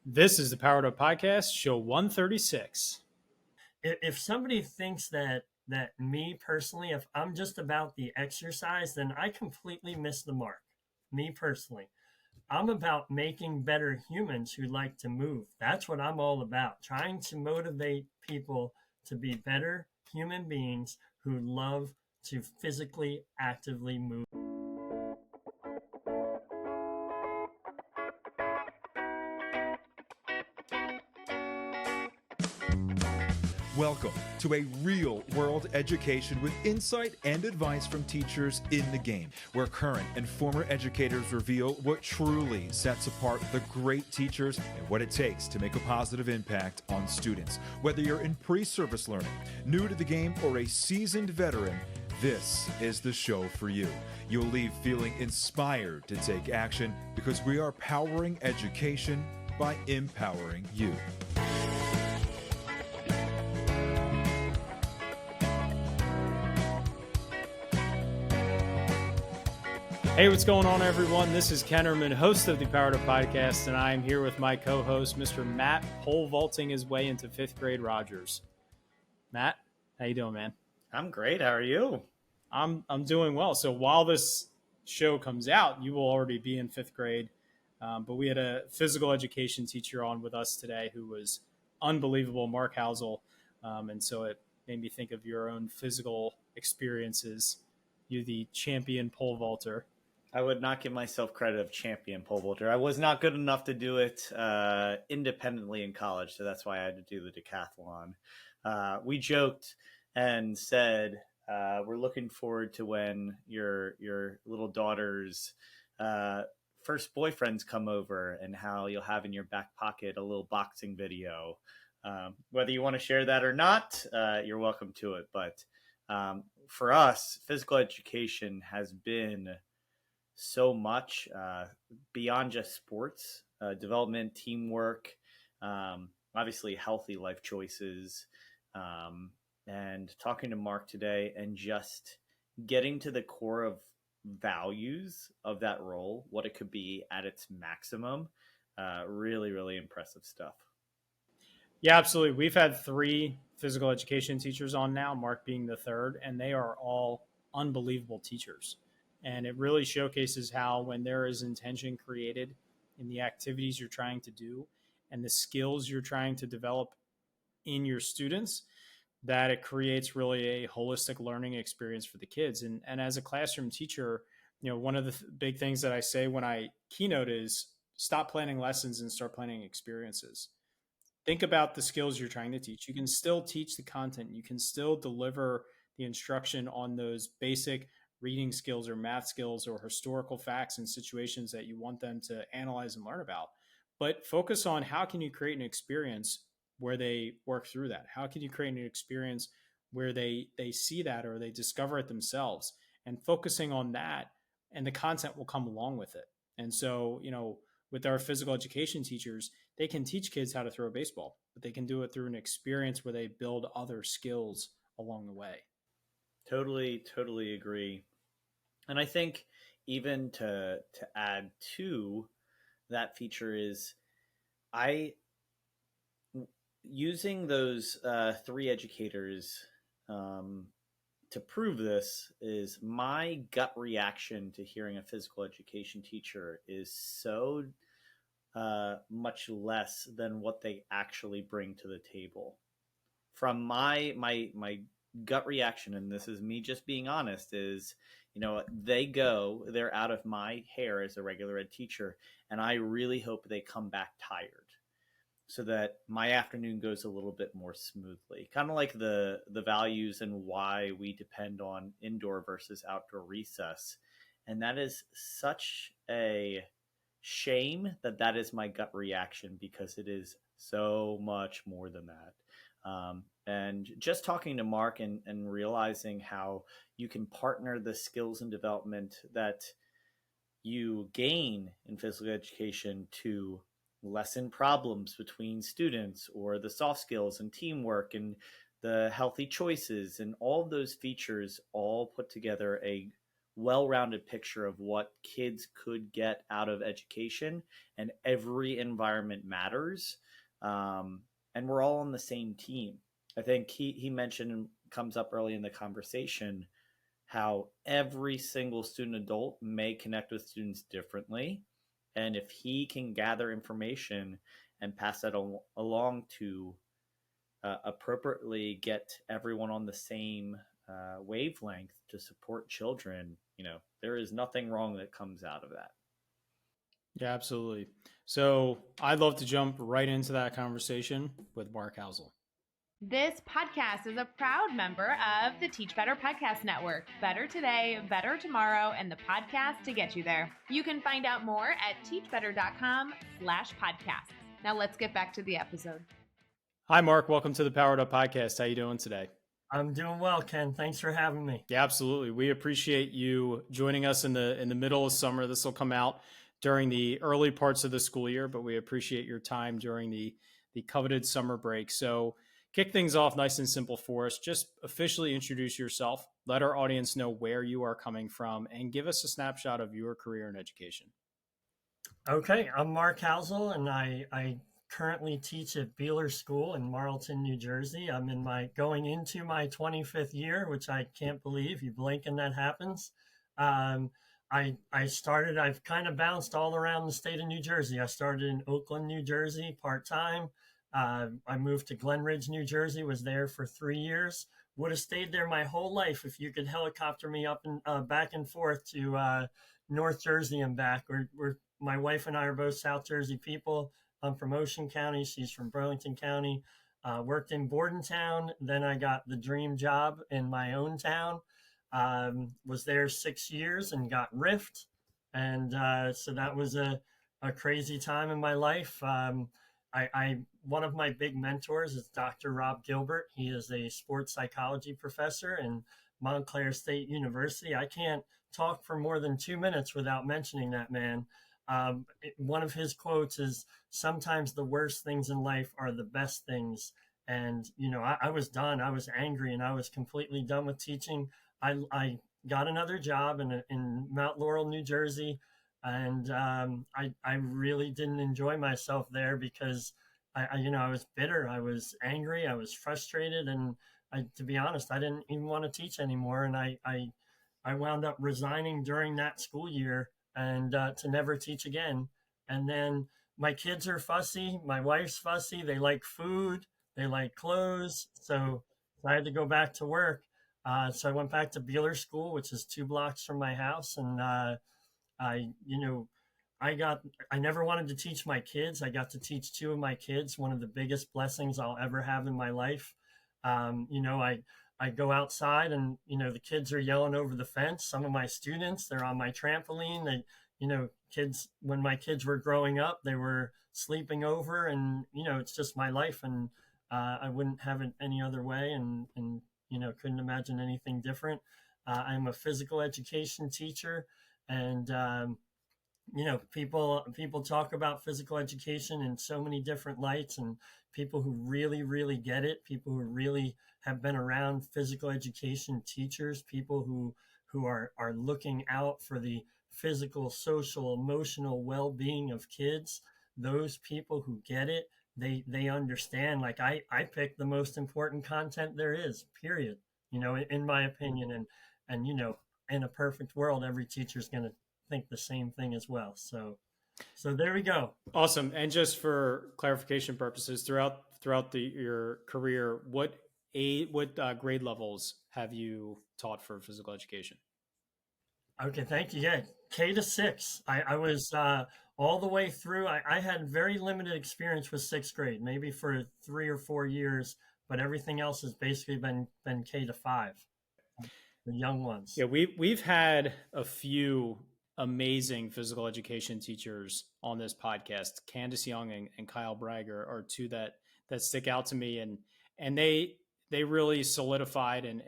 This is the Powered Up Podcast, show 136. If somebody thinks that me personally, if I'm just about the exercise, then I completely miss the mark. Me personally, I'm about making better humans who like to move. That's what I'm all about. Trying to motivate people to be better human beings who love to physically actively move. Welcome to a real world education with insight and advice from teachers in the game, where current and former educators reveal what truly sets apart the great teachers and what it takes to make a positive impact on students. Whether you're in pre-service learning, new to the game, or a seasoned veteran, this is the show for you. You'll leave feeling inspired to take action because we are powering education by empowering you. Hey, what's going on, everyone? This is Kennerman, host of the Powered Up Podcast, and I'm here with my co-host, Mr. Matt, pole vaulting his way into fifth grade Rogers. Matt, how you doing, man? I'm great. How are you? I'm doing well. So while this show comes out, you will already be in fifth grade. But we had a physical education teacher on with us today who was unbelievable, Mark Housel. And so it made me think of your own physical experiences. You're the champion pole vaulter. I would not give myself credit of champion pole vaulter. I was not good enough to do it independently in college, so that's why I had to do the decathlon. We joked and said we're looking forward to when your little daughter's first boyfriends come over and how you'll have in your back pocket a little boxing video. Whether you want to share that or not, you're welcome to it. But for us, physical education has been so much beyond just sports, development, teamwork, obviously healthy life choices, and talking to Mark today and just getting to the core of values of that role, what it could be at its maximum. Really, really impressive stuff. Yeah, absolutely. We've had three physical education teachers on now, Mark being the third, and they are all unbelievable teachers. And it really showcases how, when there is intention created in the activities you're trying to do and the skills you're trying to develop in your students, that it creates really a holistic learning experience for the kids. And as a classroom teacher, one of the big things that I say when I keynote is stop planning lessons and start planning experiences. Think about the skills you're trying to teach. You can still teach the content. You can still deliver the instruction on those basic reading skills or math skills or historical facts and situations that you want them to analyze and learn about. But focus on how can you create an experience where they work through that? How can you create an experience where they see that or they discover it themselves? And focusing on that, and the content will come along with it. And so, with our physical education teachers, they can teach kids how to throw a baseball, but they can do it through an experience where they build other skills along the way. Totally agree. And I think even to add to that feature is I using those three educators to prove this is my gut reaction to hearing a physical education teacher is so much less than what they actually bring to the table. From my gut reaction, and this is me just being honest, is they're out of my hair as a regular ed teacher, and I really hope they come back tired so that my afternoon goes a little bit more smoothly. Kind of like the values and why we depend on indoor versus outdoor recess. And that is such a shame that is my gut reaction, because it is so much more than that. And just talking to Mark and realizing how you can partner the skills and development that you gain in physical education to lessen problems between students, or the soft skills and teamwork and the healthy choices, and all of those features all put together a well-rounded picture of what kids could get out of education, and every environment matters. And we're all on the same team. I think he mentioned, and comes up early in the conversation, how every single student adult may connect with students differently. And if he can gather information and pass that along to appropriately get everyone on the same wavelength to support children, there is nothing wrong that comes out of that. Yeah, absolutely. So I'd love to jump right into that conversation with Mark Housel. This podcast is a proud member of the Teach Better Podcast Network. Better today, better tomorrow, and the podcast to get you there. You can find out more at teachbetter.com/podcasts. Now let's get back to the episode. Hi, Mark. Welcome to the Powered Up Podcast. How you doing today? I'm doing well, Ken. Thanks for having me. Yeah, absolutely. We appreciate you joining us in the middle of summer. This will come out during the early parts of the school year, but we appreciate your time during the coveted summer break. So kick things off nice and simple for us. Just officially introduce yourself, let our audience know where you are coming from, and give us a snapshot of your career in education. Okay, I'm Mark Housel, and I currently teach at Beeler School in Marlton, New Jersey. I'm going into my 25th year, which I can't believe. You blink and that happens. I've kind of bounced all around the state of New Jersey. I started in Oakland, New Jersey, part-time. I moved to Glen Ridge, New Jersey, was there for 3 years. Would have stayed there my whole life if you could helicopter me up and back and forth to North Jersey and back. My wife and I are both South Jersey people. I'm from Ocean County. She's from Burlington County. Worked in Bordentown. Then I got the dream job in my own town. Was there 6 years and got riffed. And so that was a crazy time in my life. One of my big mentors is Dr. Rob Gilbert. He is a sports psychology professor in Montclair State University. I can't talk for more than 2 minutes without mentioning that man. One of his quotes is, "Sometimes the worst things in life are the best things." And, I was done. I was angry and I was completely done with teaching. I got another job in Mount Laurel, New Jersey. And I really didn't enjoy myself there because I was bitter. I was angry. I was frustrated. And to be honest, I didn't even want to teach anymore. And I wound up resigning during that school year and to never teach again. And then my kids are fussy. My wife's fussy. They like food. They like clothes. So I had to go back to work. So I went back to Beeler School, which is 2 blocks from my house. And I never wanted to teach my kids. I got to teach 2 of my kids, one of the biggest blessings I'll ever have in my life. I go outside and, the kids are yelling over the fence. Some of my students, they're on my trampoline. Kids, when my kids were growing up, they were sleeping over and, it's just my life. And I wouldn't have it any other way and couldn't imagine anything different. I'm a physical education teacher and, people talk about physical education in so many different lights, and people who really, really get it, people who really have been around physical education teachers, people who are looking out for the physical, social, emotional well-being of kids. Those people who get it, they understand. Like I pick the most important content there is, period. In my opinion, and in a perfect world, every teacher is going to think the same thing as well. So there we go. Awesome. And just for clarification purposes, throughout your career, what grade levels have you taught for physical education? Okay, thank you. Yeah, K to 6. I was all the way through. I had very limited experience with 6th grade, maybe for 3 or 4 years, but everything else has basically been K to 5. The young ones. Yeah, we've had a few amazing physical education teachers on this podcast. Candace Young and Kyle Bragg are 2 that stick out to me, and they really solidified and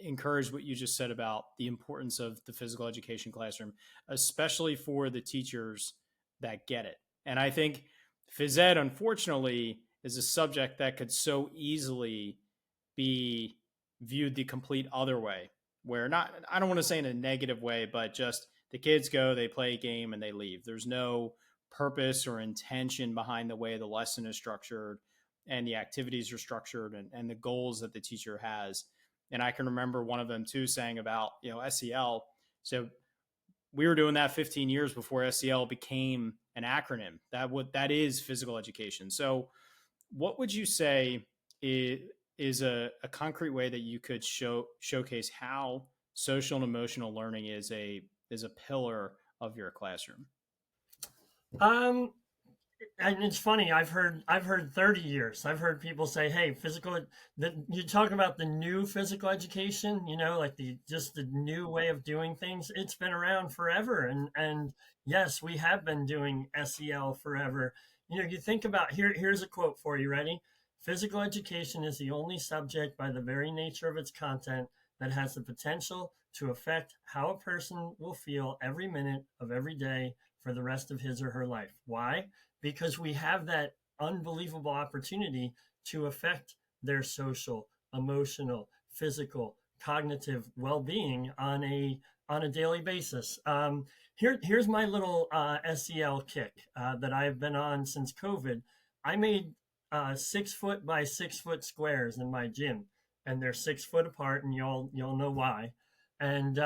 encouraged what you just said about the importance of the physical education classroom, especially for the teachers that get it. And I think phys ed, unfortunately, is a subject that could so easily be viewed the complete other way, where not, I don't want to say in a negative way, but just the kids go, they play a game and they leave. There's no purpose or intention behind the way the lesson is structured and the activities are structured and the goals that the teacher has. And I can remember one of them too saying about, SEL. So we were doing that 15 years before SEL became an acronym. That is physical education. So what would you say is a concrete way that you could showcase how social and emotional learning is a pillar of your classroom? Um, and it's funny. I've heard 30 years. I've heard people say, "Hey, you talk about the new physical education, like the new way of doing things. It's been around forever, and yes, we have been doing SEL forever. You think about here's a quote for you. Ready? Physical education is the only subject by the very nature of its content that has the potential to affect how a person will feel every minute of every day for the rest of his or her life. Why? Because we have that unbelievable opportunity to affect their social, emotional, physical, cognitive well-being on a daily basis. Here's my little SEL kick that I've been on since COVID. I made 6 foot by 6 foot squares in my gym, and they're 6 foot apart, and you'll know why. And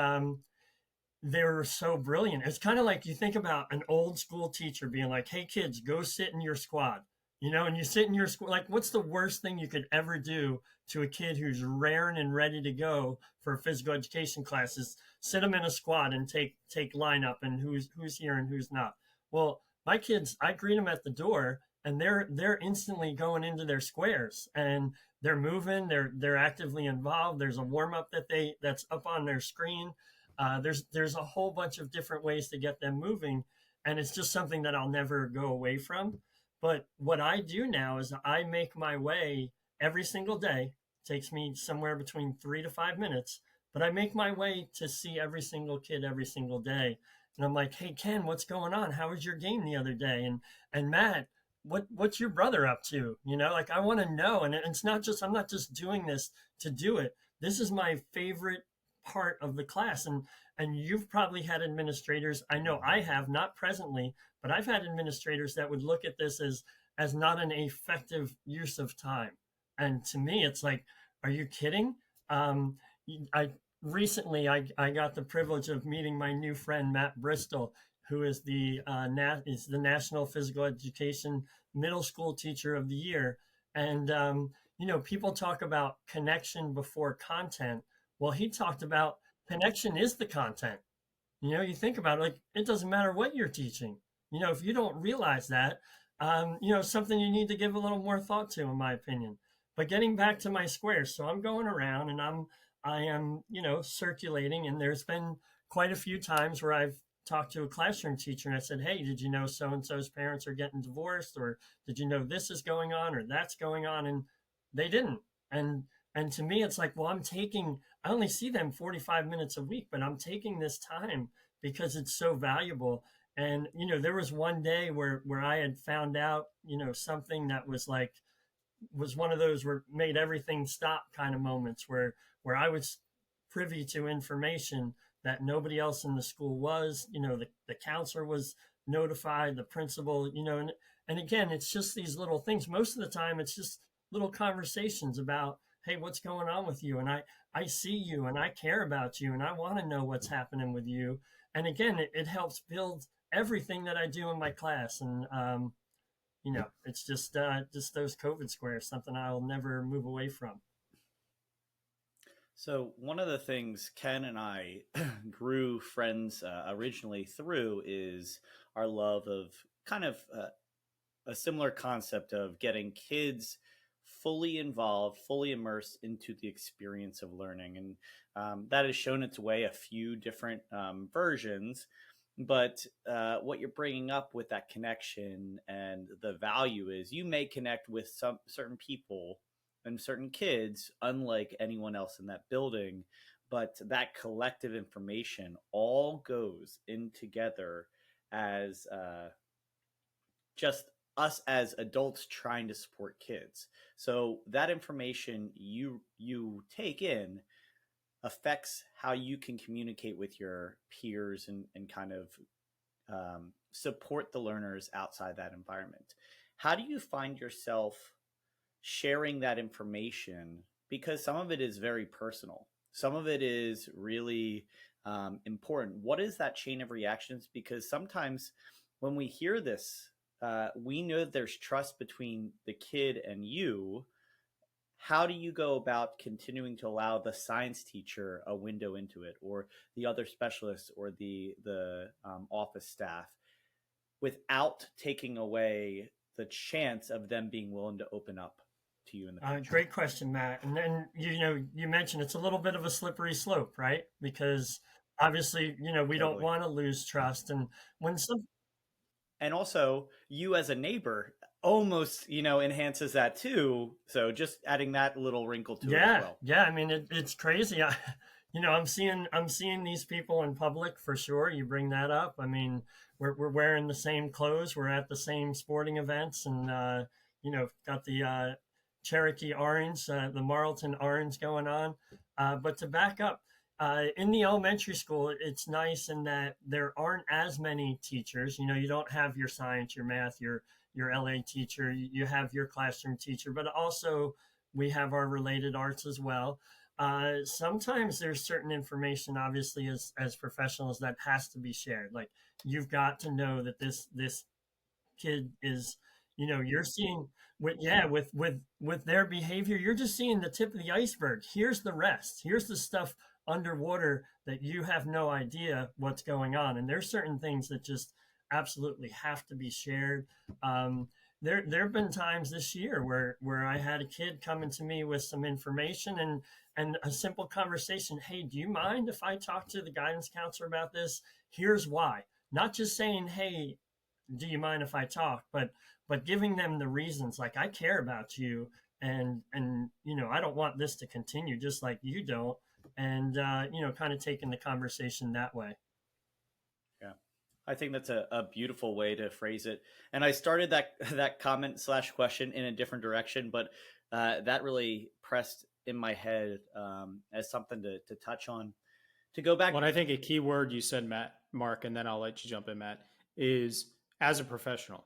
they were so brilliant. It's kind of like you think about an old school teacher being like, "Hey kids, go sit in your squad." And you sit in your squad. Like, what's the worst thing you could ever do to a kid who's raring and ready to go for physical education classes? Sit them in a squad and take lineup and who's here and who's not. Well, my kids, I greet them at the door, and they're instantly going into their squares, and they're moving. They're actively involved. There's a warm up that's up on their screen. There's a whole bunch of different ways to get them moving, and it's just something that I'll never go away from. But what I do now is I make my way every single day. It takes me somewhere between 3 to 5 minutes, but I make my way to see every single kid every single day. And I'm like, "Hey Ken, what's going on? How was your game the other day?" And Matt, what's your brother up to? Like, I want to know. And it's not just, I'm not just doing this to do it. This is my favorite part of the class. And you've probably had administrators, I know I have, not presently, but I've had administrators that would look at this as not an effective use of time. And to me, it's like, are you kidding? I recently I got the privilege of meeting my new friend Matt Bristol, who is the National Physical Education Middle School Teacher of the Year. And people talk about connection before content. Well, he talked about connection is the content. You think about it, like, it doesn't matter what you're teaching. If you don't realize that, something you need to give a little more thought to, in my opinion. But getting back to my squares, so I'm going around and I am, circulating, and there's been quite a few times where I've talked to a classroom teacher and I said, "Hey, did you know so and so's parents are getting divorced, or did you know this is going on or that's going on?" And they didn't. And to me, it's like, well, I only see them 45 minutes a week, but I'm taking this time because it's so valuable. And, there was one day where I had found out, something that was one of those where made everything stop kind of moments where I was privy to information that nobody else in the school was. The counselor was notified, the principal, and again, it's just these little things. Most of the time, it's just little conversations about, "Hey, what's going on with you? And I see you and I care about you and I want to know what's happening with you." And again, it helps build everything that I do in my class. And, it's just those COVID squares, something I'll never move away from. So one of the things Ken and I grew friends originally through is our love of kind of a similar concept of getting kids fully involved, fully immersed into the experience of learning. And that has shown its way a few different versions. But what you're bringing up with that connection and the value is you may connect with some certain people and certain kids, unlike anyone else in that building, but that collective information all goes in together as just us as adults trying to support kids. So that information you take in affects how you can communicate with your peers and kind of support the learners outside that environment. How do you find yourself sharing that information? Because some of it is very personal, some of it is really important. What is that chain of reactions? Because sometimes when we hear this, we know that there's trust between the kid and you. How do you go about continuing to allow the science teacher a window into it, or the other specialists, or the office staff, without taking away the chance of them being willing to open up to you in the future? Great question, Matt. And then, you mentioned it's a little bit of a slippery slope, right? Because obviously, we don't Totally. want to lose trust. And when some, And also, you as a neighbor almost, enhances that too. So just adding that little wrinkle to it as well. yeah. I mean, it's crazy. I'm seeing these people in public for sure. You bring that up. I mean, we're wearing the same clothes. We're at the same sporting events, and got the Cherokee orange, the Marlton orange going on. But to back up, in the elementary school, it's nice in that there aren't as many teachers. You don't have your science, your math, your LA teacher. You have your classroom teacher, but also we have our related arts as well. Sometimes there's certain information, obviously, as professionals, that has to be shared. Like, you've got to know that this kid is, you're seeing with their behavior, you're just seeing the tip of the iceberg. Here's the rest. Here's the stuff underwater that you have no idea what's going on. And there's certain things that just absolutely have to be shared. There have been times this year where I had a kid coming to me with some information and a simple conversation. Hey, do you mind if I talk to the guidance counselor about this? Here's why. Not just saying, hey, do you mind if I talk, but giving them the reasons, like, I care about you, and I don't want this to continue, just like you don't, and kind of taking the conversation that way. Yeah, I think that's a beautiful way to phrase it. And I started that comment / question in a different direction, but that really pressed in my head as something to touch on. To go back, Well, I think a key word you said, Mark, and then I'll let you jump in, Matt, is as a professional.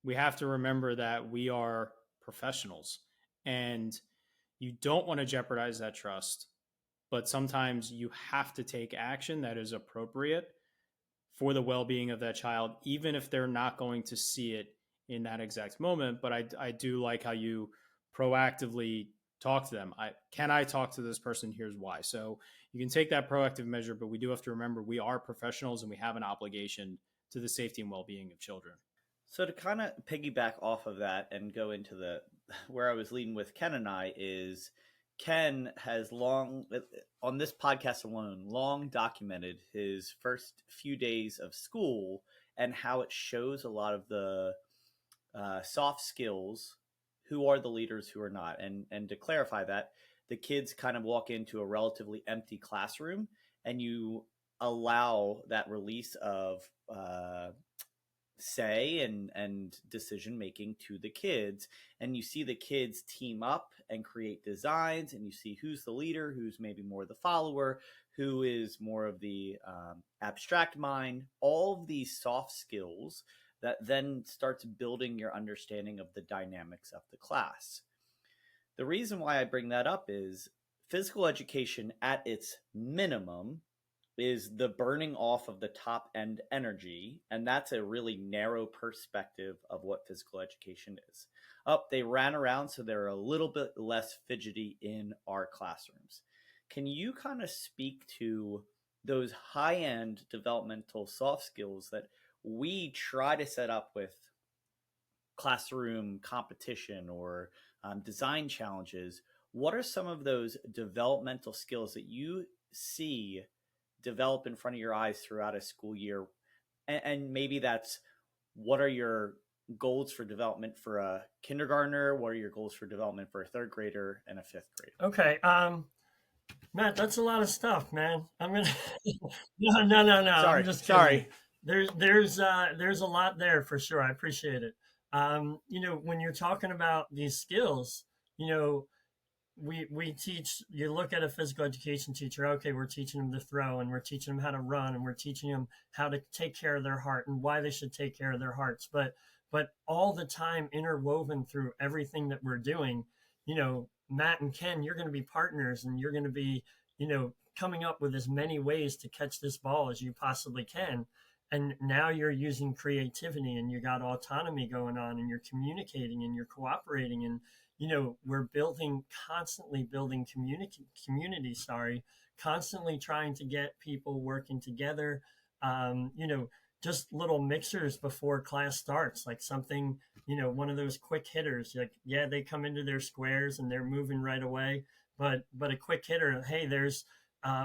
We have to remember that we are professionals, and you don't want to jeopardize that trust, but sometimes you have to take action that is appropriate for the well-being of that child, even if they're not going to see it in that exact moment. But I do like how you proactively talk to them. Can I talk to this person? Here's why. So you can take that proactive measure, but we do have to remember we are professionals and we have an obligation to the safety and well-being of children. So to kind of piggyback off of that and go into where I was leading with Ken and I is, Ken has long, on this podcast alone, long documented his first few days of school and how it shows a lot of the soft skills, who are the leaders, who are not. And to clarify that, the kids kind of walk into a relatively empty classroom, and you allow that release of say and decision making to the kids, and you see the kids team up and create designs, and you see who's the leader, who's maybe more the follower, who is more of the abstract mind. All of these soft skills that then starts building your understanding of the dynamics of the class. The reason why I bring that up is physical education at its minimum is the burning off of the top end energy. And that's a really narrow perspective of what physical education is. They ran around, so they're a little bit less fidgety in our classrooms. Can you kind of speak to those high end developmental soft skills that we try to set up with classroom competition or design challenges? What are some of those developmental skills that you see develop in front of your eyes throughout a school year? And maybe that's, what are your goals for development for a kindergartner? What are your goals for development for a third grader and a fifth grader? Okay. Matt, that's a lot of stuff, man. I'm gonna no. Sorry, I'm just sorry. kidding. There's a lot there for sure. I appreciate it. When you're talking about these skills, we teach, you look at a physical education teacher, okay, we're teaching them to throw, and we're teaching them how to run, and we're teaching them how to take care of their heart and why they should take care of their hearts. But all the time interwoven through everything that we're doing, Matt and Ken, you're going to be partners, and you're going to be, coming up with as many ways to catch this ball as you possibly can. And now you're using creativity, and you got autonomy going on, and you're communicating, and you're cooperating, and we're constantly building community, constantly trying to get people working together. um, you know just little mixers before class starts, like something, one of those quick hitters, like, yeah, they come into their squares and they're moving right away, but a quick hitter, hey, there's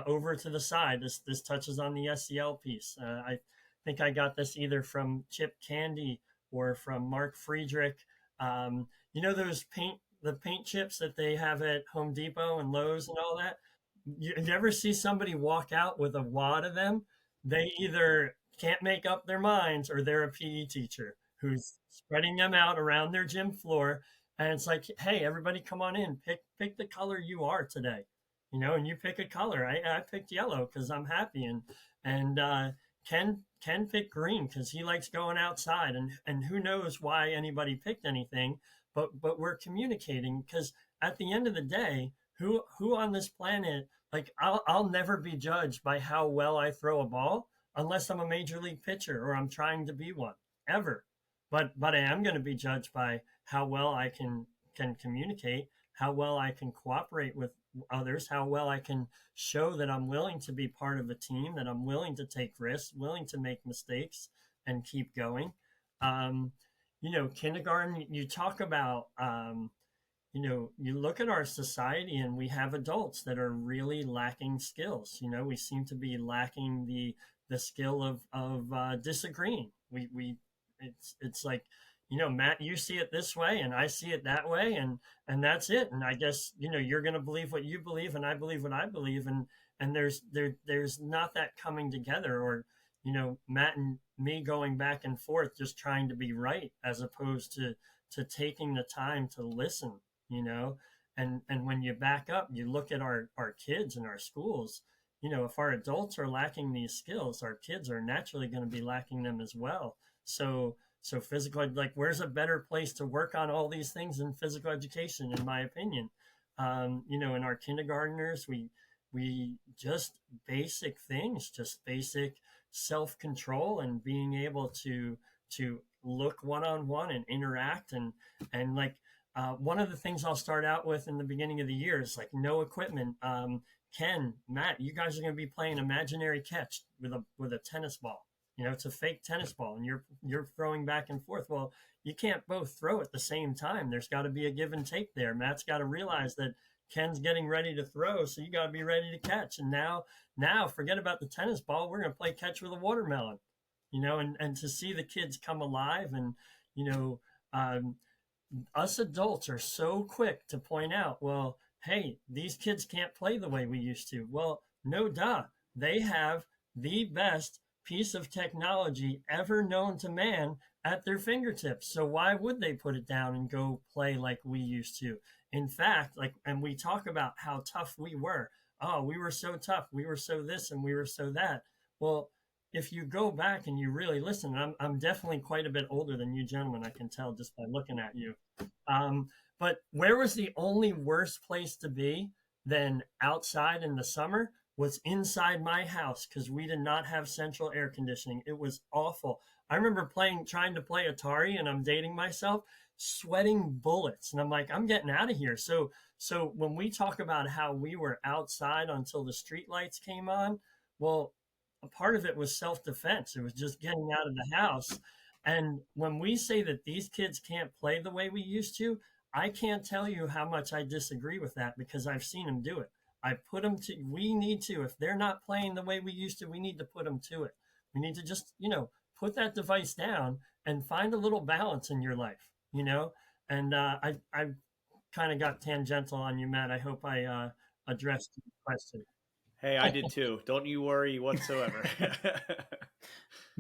over to the side, this touches on the SEL piece. I think I got this either from Chip Candy or from Mark Friedrich. Those paint chips that they have at Home Depot and Lowe's and all that. You never see somebody walk out with a wad of them. They either can't make up their minds, or they're a PE teacher who's spreading them out around their gym floor. And it's like, hey, everybody, come on in, pick the color you are today, and you pick a color. I picked yellow because I'm happy, and Ken picked green because he likes going outside, and who knows why anybody picked anything, but we're communicating, because at the end of the day, who on this planet, like, I'll never be judged by how well I throw a ball unless I'm a major league pitcher or I'm trying to be one, ever. But I am going to be judged by how well I can communicate, how well I can cooperate with others, how well I can show that I'm willing to be part of a team, that I'm willing to take risks, willing to make mistakes and keep going. Kindergarten, you talk about, you look at our society, and we have adults that are really lacking skills. We seem to be lacking the skill of disagreeing. It's like, Matt, you see it this way and I see it that way, and that's it. And I guess, you're going to believe what you believe and I believe what I believe. And there's not that coming together, or, Matt and me going back and forth, just trying to be right, as opposed to taking the time to listen, and when you back up, you look at our kids in our schools. If our adults are lacking these skills, our kids are naturally going to be lacking them as well. So physical, like, where's a better place to work on all these things than physical education, in my opinion? In our kindergartners, we just basic things, just basic self-control, and being able to look one-on-one and interact, and like, one of the things I'll start out with in the beginning of the year is, like, no equipment. Ken, Matt, you guys are going to be playing imaginary catch with a tennis ball. It's a fake tennis ball, and you're throwing back and forth. Well, you can't both throw at the same time. There's got to be a give and take there. Matt's got to realize that Ken's getting ready to throw, so you got to be ready to catch. And now forget about the tennis ball. We're going to play catch with a watermelon. And to see the kids come alive, and us adults are so quick to point out, well, hey, these kids can't play the way we used to. Well, no duh. They have the best piece of technology ever known to man at their fingertips. So why would they put it down and go play like we used to? In fact, and we talk about how tough we were. Oh, we were so tough. We were so this and we were so that. Well, if you go back and you really listen, I'm definitely quite a bit older than you gentlemen, I can tell just by looking at you. But where was the only worst place to be than outside in the summer? Was inside my house, because we did not have central air conditioning. It was awful. I remember trying to play Atari, and I'm dating myself, sweating bullets. And I'm like, I'm getting out of here. So when we talk about how we were outside until the street lights came on, well, a part of it was self-defense. It was just getting out of the house. And when we say that these kids can't play the way we used to, I can't tell you how much I disagree with that, because I've seen them do it. We need to, if they're not playing the way we used to, we need to put them to it. We need to just, put that device down and find a little balance in your life, and I kind of got tangential on you, Matt. I hope I addressed your question. Hey, I did too. Don't you worry whatsoever.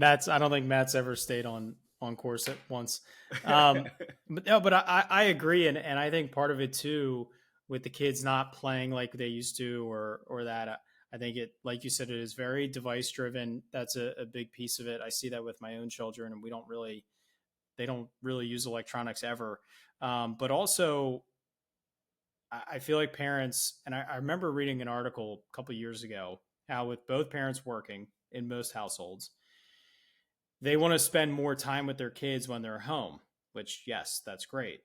I don't think Matt's ever stayed on course at once. But I agree. And I think part of it too, with the kids not playing like they used to, or that. I think it, like you said, it is very device driven. That's a big piece of it. I see that with my own children, and they don't really use electronics ever. But also, I feel like parents, and I remember reading an article a couple of years ago, how with both parents working in most households, they want to spend more time with their kids when they're home, which, yes, that's great.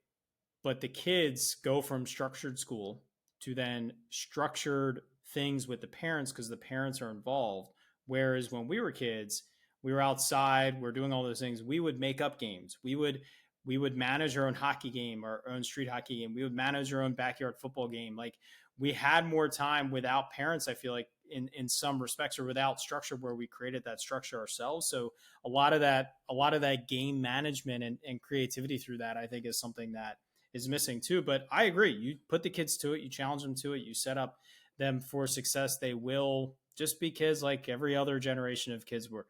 But the kids go from structured school to then structured things with the parents because the parents are involved. Whereas when we were kids, we were outside, we're doing all those things. We would make up games. We would manage our own hockey game, our own street hockey game. We would manage our own backyard football game. Like, we had more time without parents, I feel like, in some respects, or without structure, where we created that structure ourselves. So a lot of that game management and creativity through that, I think, is something that is missing too. But I agree. You put the kids to it, you challenge them to it, you set up them for success. They will just be kids like every other generation of kids were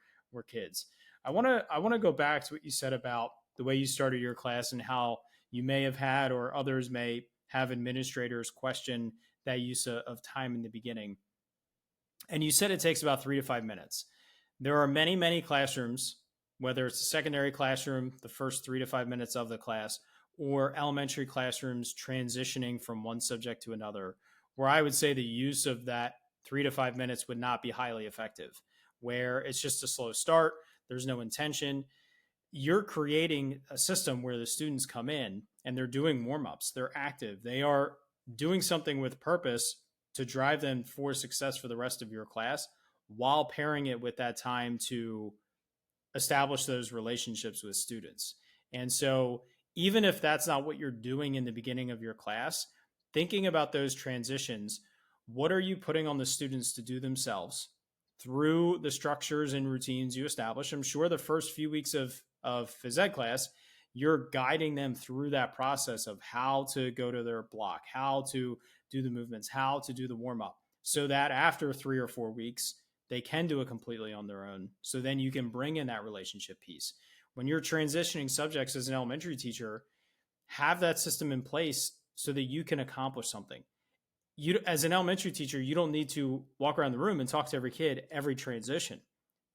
kids. I want to go back to what you said about the way you started your class and how you may have had, or others may have, administrators question that use of time in the beginning. And you said it takes about 3 to 5 minutes. There are many, many classrooms, whether it's a secondary classroom, the first 3 to 5 minutes of the class, or elementary classrooms transitioning from one subject to another, where I would say the use of that 3 to 5 minutes would not be highly effective, where it's just a slow start, there's no intention. You're creating a system where the students come in and they're doing warm-ups, they're active, they are doing something with purpose to drive them for success for the rest of your class, while pairing it with that time to establish those relationships with students. And so even if that's not what you're doing in the beginning of your class, thinking about those transitions, what are you putting on the students to do themselves through the structures and routines you establish? I'm sure the first few weeks of phys ed class, you're guiding them through that process of how to go to their block, how to do the movements, how to do the warm up, so that after 3 or 4 weeks, they can do it completely on their own. So then you can bring in that relationship piece. When you're transitioning subjects as an elementary teacher, have that system in place so that you can accomplish something. You, as an elementary teacher, you don't need to walk around the room and talk to every kid every transition.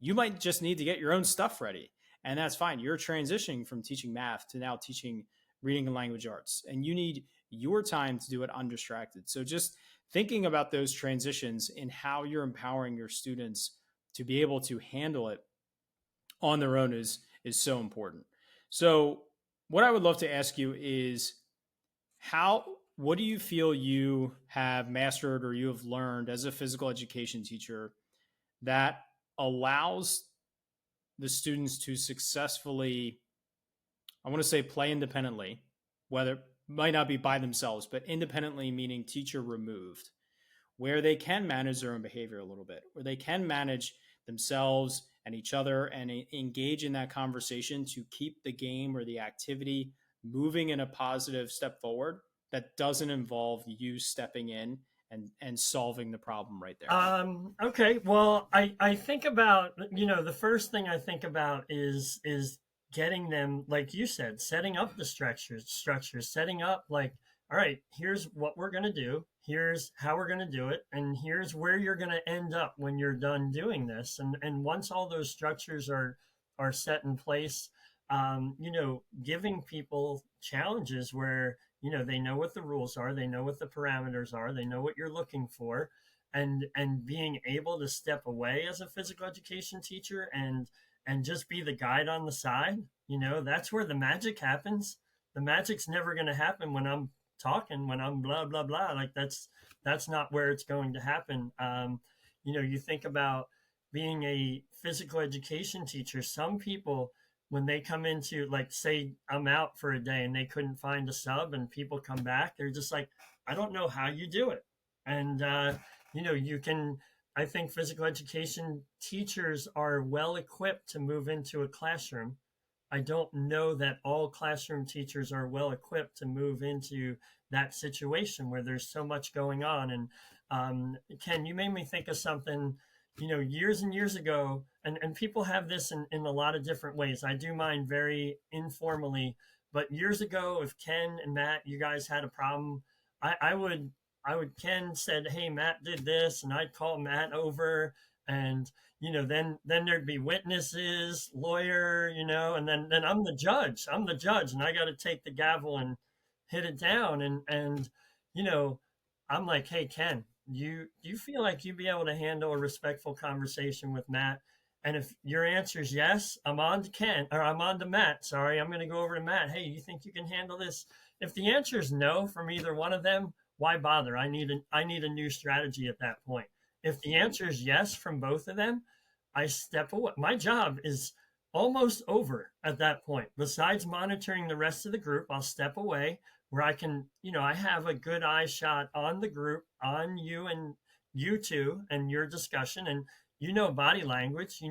You might just need to get your own stuff ready, and that's fine. You're transitioning from teaching math to now teaching reading and language arts, and you need your time to do it undistracted. So just thinking about those transitions and how you're empowering your students to be able to handle it on their own is so important. So what I would love to ask you is, what do you feel you have mastered or you have learned as a physical education teacher that allows the students to successfully, I want to say, play independently, whether it might not be by themselves, but independently meaning teacher removed, where they can manage their own behavior a little bit, where they can manage themselves and each other and engage in that conversation to keep the game or the activity moving in a positive step forward that doesn't involve you stepping in and solving the problem right there? Okay. Well, I think about, the first thing I think about is getting them, like you said, setting up the structures, setting up like, all right, here's what we're going to do. Here's how we're going to do it. And here's where you're going to end up when you're done doing this. And once all those structures are set in place, giving people challenges where, they know what the rules are, they know what the parameters are, they know what you're looking for, and being able to step away as a physical education teacher and just be the guide on the side, that's where the magic happens. The magic's never going to happen when I'm talking, when I'm blah, blah, blah. Like that's not where it's going to happen. You think about being a physical education teacher, some people, when they come into, like, say I'm out for a day and they couldn't find a sub and people come back, they're just like, I don't know how you do it. And, I think physical education teachers are well equipped to move into a classroom. I don't know that all classroom teachers are well equipped to move into that situation where there's so much going on. And Ken, you made me think of something, years and years ago, and people have this in a lot of different ways. I do mine very informally, but years ago, if Ken and Matt, you guys had a problem Ken said, hey, Matt did this, and I'd call Matt over, and then there'd be witnesses, lawyer, and then I'm the judge, and I got to take the gavel and hit it down, and you know I'm like, hey, Ken, you feel like you'd be able to handle a respectful conversation with Matt? And if your answer is yes, I'm on to Ken, or I'm on to Matt. Sorry, I'm going to go over to Matt. Hey, you think you can handle this? If the answer is no from either one of them, why bother? I need a new strategy at that point. If the answer is yes from both of them, I step away. My job is almost over at that point. Besides monitoring the rest of the group, I'll step away where I can, I have a good eye shot on the group, on you and you two and your discussion. And body language,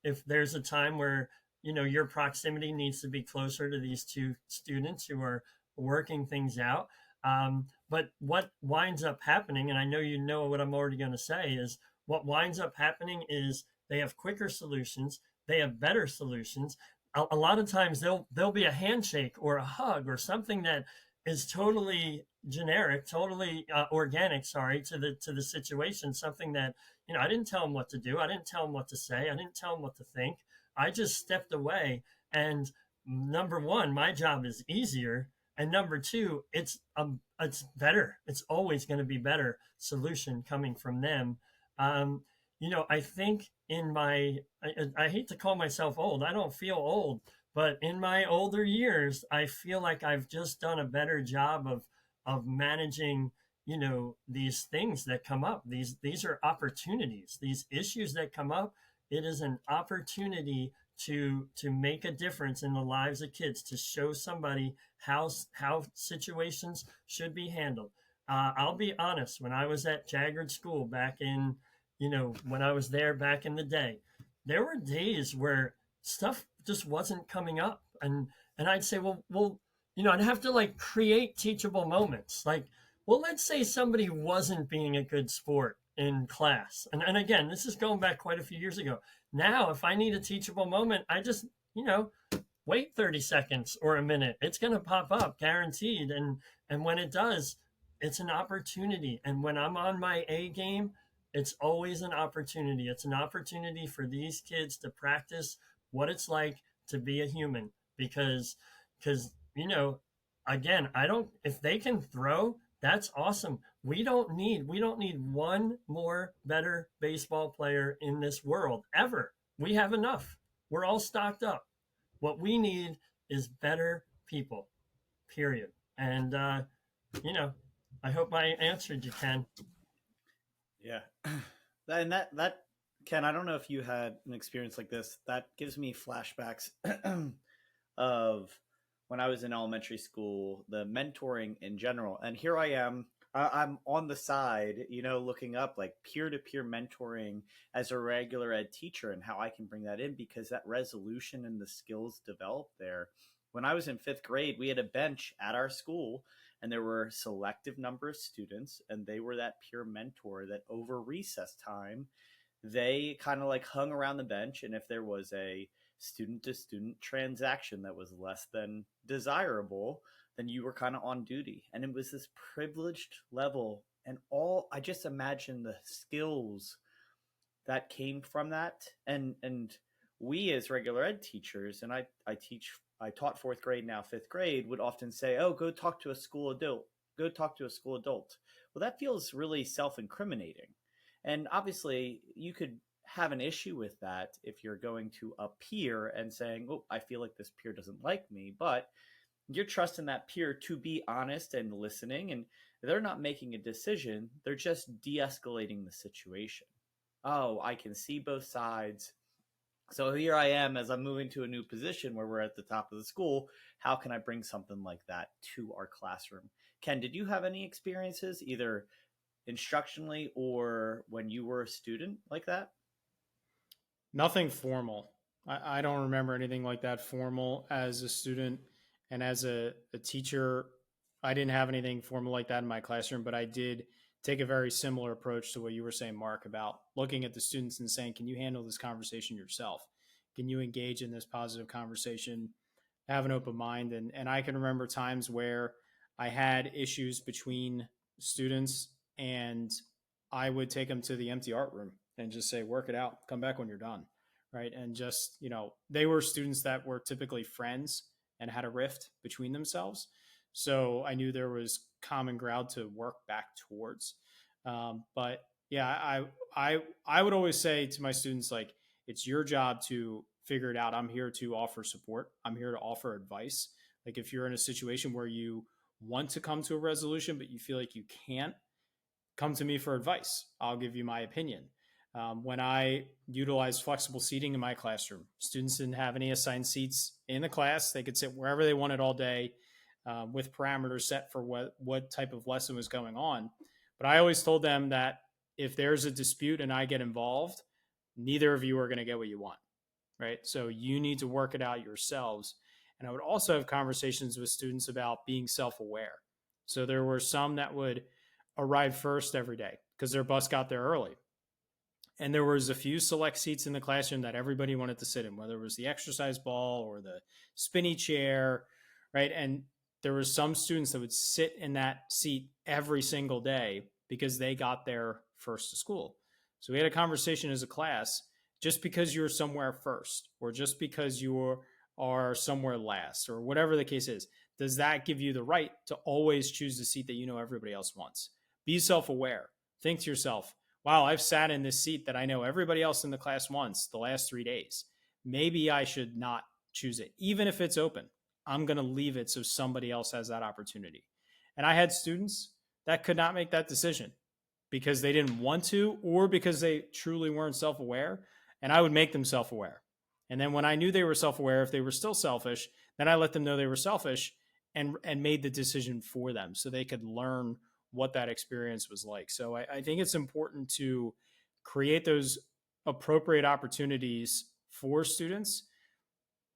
if there's a time where, your proximity needs to be closer to these two students who are working things out. But what winds up happening, and I know what I'm already going to say, is what winds up happening is they have quicker solutions, they have better solutions. A lot of times there'll be a handshake or a hug or something that is totally generic, totally organic. Sorry, to the situation. Something that I didn't tell them what to do. I didn't tell them what to say. I didn't tell them what to think. I just stepped away. And number one, my job is easier. And number two, it's better. It's always going to be better solution coming from them. I think I hate to call myself old. I don't feel old, but in my older years, I feel like I've just done a better job of managing, these things that come up. These are opportunities. These issues that come up, it is an opportunity to make a difference in the lives of kids, to show somebody how situations should be handled. I'll be honest, when I was at Jaggard School back in, when I was there back in the day, there were days where stuff just wasn't coming up. And I'd say, well, I'd have to like create teachable moments. Like, well, let's say somebody wasn't being a good sport in class. And again, this is going back quite a few years ago. Now, if I need a teachable moment, I just, wait 30 seconds or a minute. It's going to pop up, guaranteed. And when it does, it's an opportunity. And when I'm on my A game, it's always an opportunity. It's an opportunity for these kids to practice what it's like to be a human. Because again, if they can throw, that's awesome. We don't need one more better baseball player in this world ever. We have enough. We're all stocked up. What we need is better people, period. And, I hope I answered you, Ken. Yeah. And that, Ken, I don't know if you had an experience like this. That gives me flashbacks of when I was in elementary school, the mentoring in general. And here I am, I'm on the side, looking up like peer-to-peer mentoring as a regular ed teacher and how I can bring that in, because that resolution and the skills developed there. When I was in 5th grade, we had a bench at our school and there were a selective number of students, and they were that peer mentor that over recess time, they kind of like hung around the bench. And if there was a student to student transaction that was less than desirable, then you were kind of on duty. And it was this privileged level. And I just imagine the skills that came from that. And we as regular ed teachers, and I taught 4th grade, now 5th grade, would often say, oh, go talk to a school adult. Go talk to a school adult. Well, that feels really self-incriminating. And obviously you could have an issue with that if you're going to a peer and saying, oh, I feel like this peer doesn't like me, but you're trusting that peer to be honest and listening, and they're not making a decision. They're just de-escalating the situation. Oh, I can see both sides. So here I am as I'm moving to a new position where we're at the top of the school. How can I bring something like that to our classroom? Ken, did you have any experiences either instructionally or when you were a student like that? Nothing formal. I don't remember anything like that formal as a student. And as a teacher, I didn't have anything formal like that in my classroom, but I did take a very similar approach to what you were saying, Mark, about looking at the students and saying, can you handle this conversation yourself? Can you engage in this positive conversation? Have an open mind. And I can remember times where I had issues between students, and I would take them to the empty art room and just say, work it out, come back when you're done. Right. And just, they were students that were typically friends and had a rift between themselves. So I knew there was common ground to work back towards. But yeah, I would always say to my students, like, it's your job to figure it out. I'm here to offer support. I'm here to offer advice. Like, if you're in a situation where you want to come to a resolution, but you feel like you can't, come to me for advice. I'll give you my opinion. When I utilized flexible seating in my classroom, students didn't have any assigned seats in the class. They could sit wherever they wanted all day, with parameters set for what type of lesson was going on. But I always told them that if there's a dispute and I get involved, neither of you are going to get what you want, right? So you need to work it out yourselves. And I would also have conversations with students about being self-aware. So there were some that would arrive first every day because their bus got there early. And there was a few select seats in the classroom that everybody wanted to sit in, whether it was the exercise ball or the spinny chair, right? And there were some students that would sit in that seat every single day because they got there first to school. So we had a conversation as a class. Just because you're somewhere first, or just because you are somewhere last, or whatever the case is, does that give you the right to always choose the seat that you know everybody else wants? Be self-aware. Think to yourself, wow, I've sat in this seat that I know everybody else in the class wants the last 3 days. Maybe I should not choose it. Even if it's open, I'm going to leave it so somebody else has that opportunity. And I had students that could not make that decision because they didn't want to, or because they truly weren't self-aware. And I would make them self-aware. And then when I knew they were self-aware, if they were still selfish, then I let them know they were selfish and made the decision for them so they could learn what that experience was like. So I think it's important to create those appropriate opportunities for students,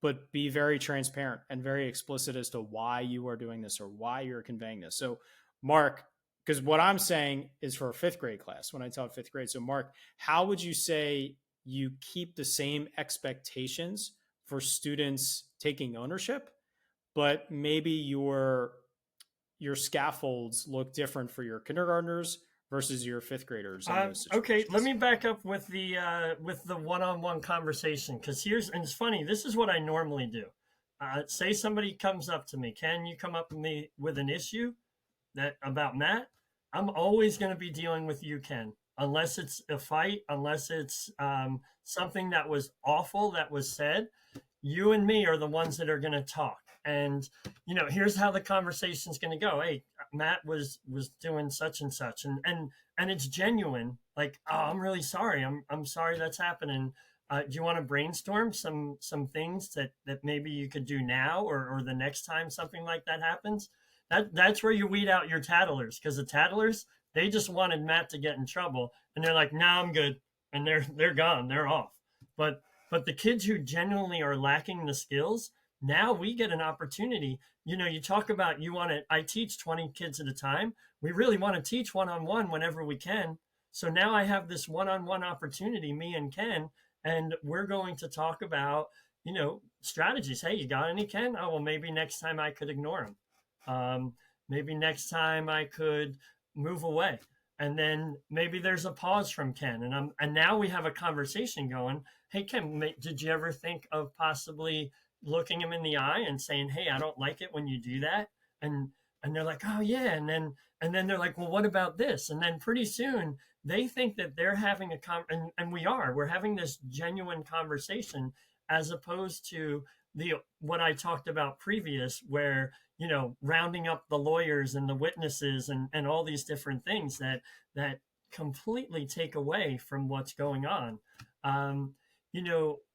but be very transparent and very explicit as to why you are doing this or why you're conveying this. So Mark, because what I'm saying is for a fifth grade class when I taught fifth grade. So Mark, how would you say you keep the same expectations for students taking ownership, but maybe your scaffolds look different for your kindergartners versus your fifth graders in those situations? Okay, let me back up with the one-on-one conversation, because and it's funny, this is what I normally do. Say somebody comes up to me, can you come up to me with an issue about Matt? I'm always going to be dealing with you, Ken, unless it's a fight, unless it's something that was awful that was said. You and me are the ones that are going to talk. And, here's how the conversation's going to go. Hey, Matt was doing such and such. And it's genuine. Like, oh, I'm really sorry. I'm sorry that's happening. Do you want to brainstorm some things that maybe you could do now or the next time something like that happens? That's where you weed out your tattlers, because the tattlers, they just wanted Matt to get in trouble, and they're like, "Nah, I'm good," and they're gone, they're off. But the kids who genuinely are lacking the skills, now we get an opportunity. You talk about I teach 20 kids at a time. We really want to teach one-on-one whenever we can. So now I have this one-on-one opportunity, me and Ken, and we're going to talk about, strategies. Hey, you got any, Ken? Oh, well, maybe next time I could ignore him. Maybe next time I could move away. And then maybe there's a pause from Ken, and now we have a conversation going. Hey, Ken, did you ever think of possibly looking him in the eye and saying, "Hey, I don't like it when you do that"? And they're like, "Oh yeah," and then they're like, "Well, what about this?" And then pretty soon they think that they're having and we're having this genuine conversation, as opposed to what I talked about previous, where rounding up the lawyers and the witnesses and all these different things that completely take away from what's going on.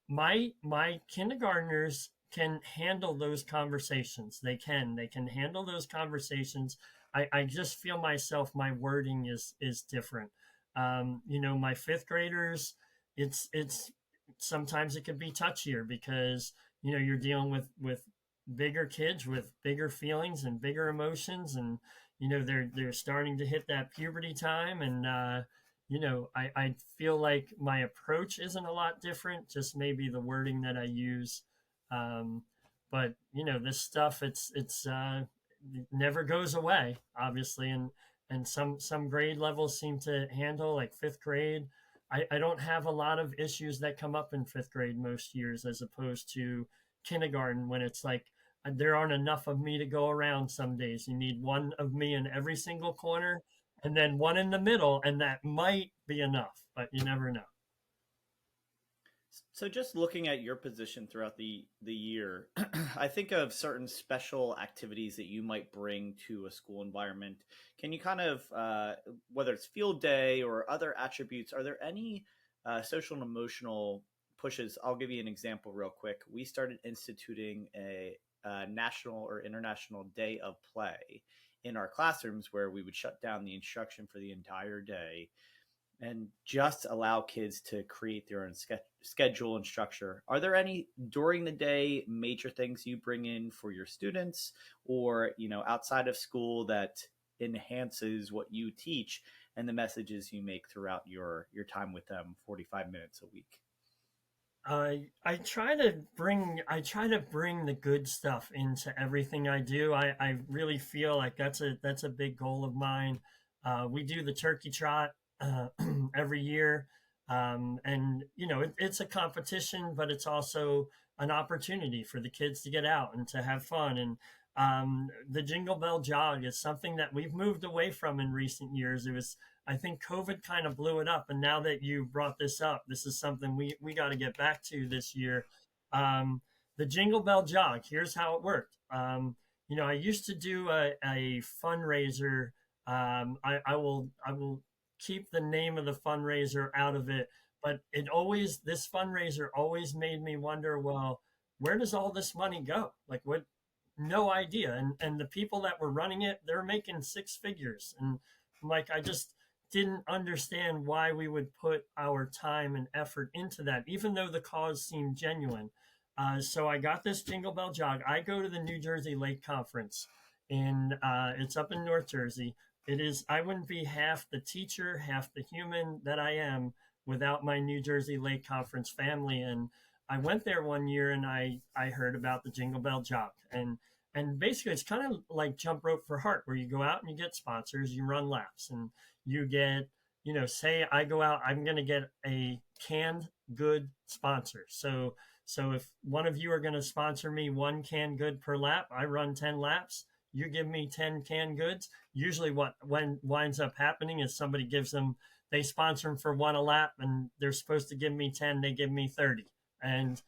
My kindergartners can handle those conversations. They can handle those conversations. I just feel my wording is different. My fifth graders, it's sometimes it could be touchier because you're dealing with bigger kids with bigger feelings and bigger emotions, and they're starting to hit that puberty time, and I feel like my approach isn't a lot different, just maybe the wording that I use. But this stuff, it's never goes away, obviously, and some grade levels seem to handle, like fifth grade. I don't have a lot of issues that come up in fifth grade most years, as opposed to kindergarten, when it's like there aren't enough of me to go around. Some days you need one of me in every single corner, and then one in the middle, and that might be enough, but you never know. So just looking at your position throughout the year, I think of certain special activities that you might bring to a school environment. Can you kind of, whether it's field day or other attributes, are there any social and emotional pushes? I'll give you an example real quick. We started instituting a national or international day of play in our classrooms, where we would shut down the instruction for the entire day and just allow kids to create their own schedule and structure. Are there any during the day major things you bring in for your students, or outside of school, that enhances what you teach and the messages you make throughout your time with them 45 minutes a week? I try to bring the good stuff into everything I do. I really feel like that's a big goal of mine. We do the turkey trot every year, and it's a competition, but it's also an opportunity for the kids to get out and to have fun. And the Jingle Bell Jog is something that we've moved away from in recent years. It was, I think, COVID kind of blew it up, and now that you brought this up, this is something we got to get back to this year. The Jingle Bell Jog. Here's how it worked. I used to do a fundraiser. I will keep the name of the fundraiser out of it, but this fundraiser always made me wonder, well, where does all this money go? Like, what? No idea. And the people that were running it, they're making six figures, and like, I just didn't understand why we would put our time and effort into that, even though the cause seemed genuine. So I got this Jingle Bell Jog. I go to the New Jersey Lake Conference, and it's up in North Jersey. It is. I wouldn't be half the teacher, half the human that I am without my New Jersey Lake Conference family. And I went there one year, and I heard about the Jingle Bell Jog, and basically it's kind of like Jump Rope for Heart, where you go out and you get sponsors, you run laps, and you get, say I go out, I'm going to get a canned good sponsor. So if one of you are going to sponsor me one canned good per lap, I run 10 laps, you give me 10 canned goods. Usually when winds up happening is somebody they sponsor them for one a lap, and they're supposed to give me 10, they give me 30. And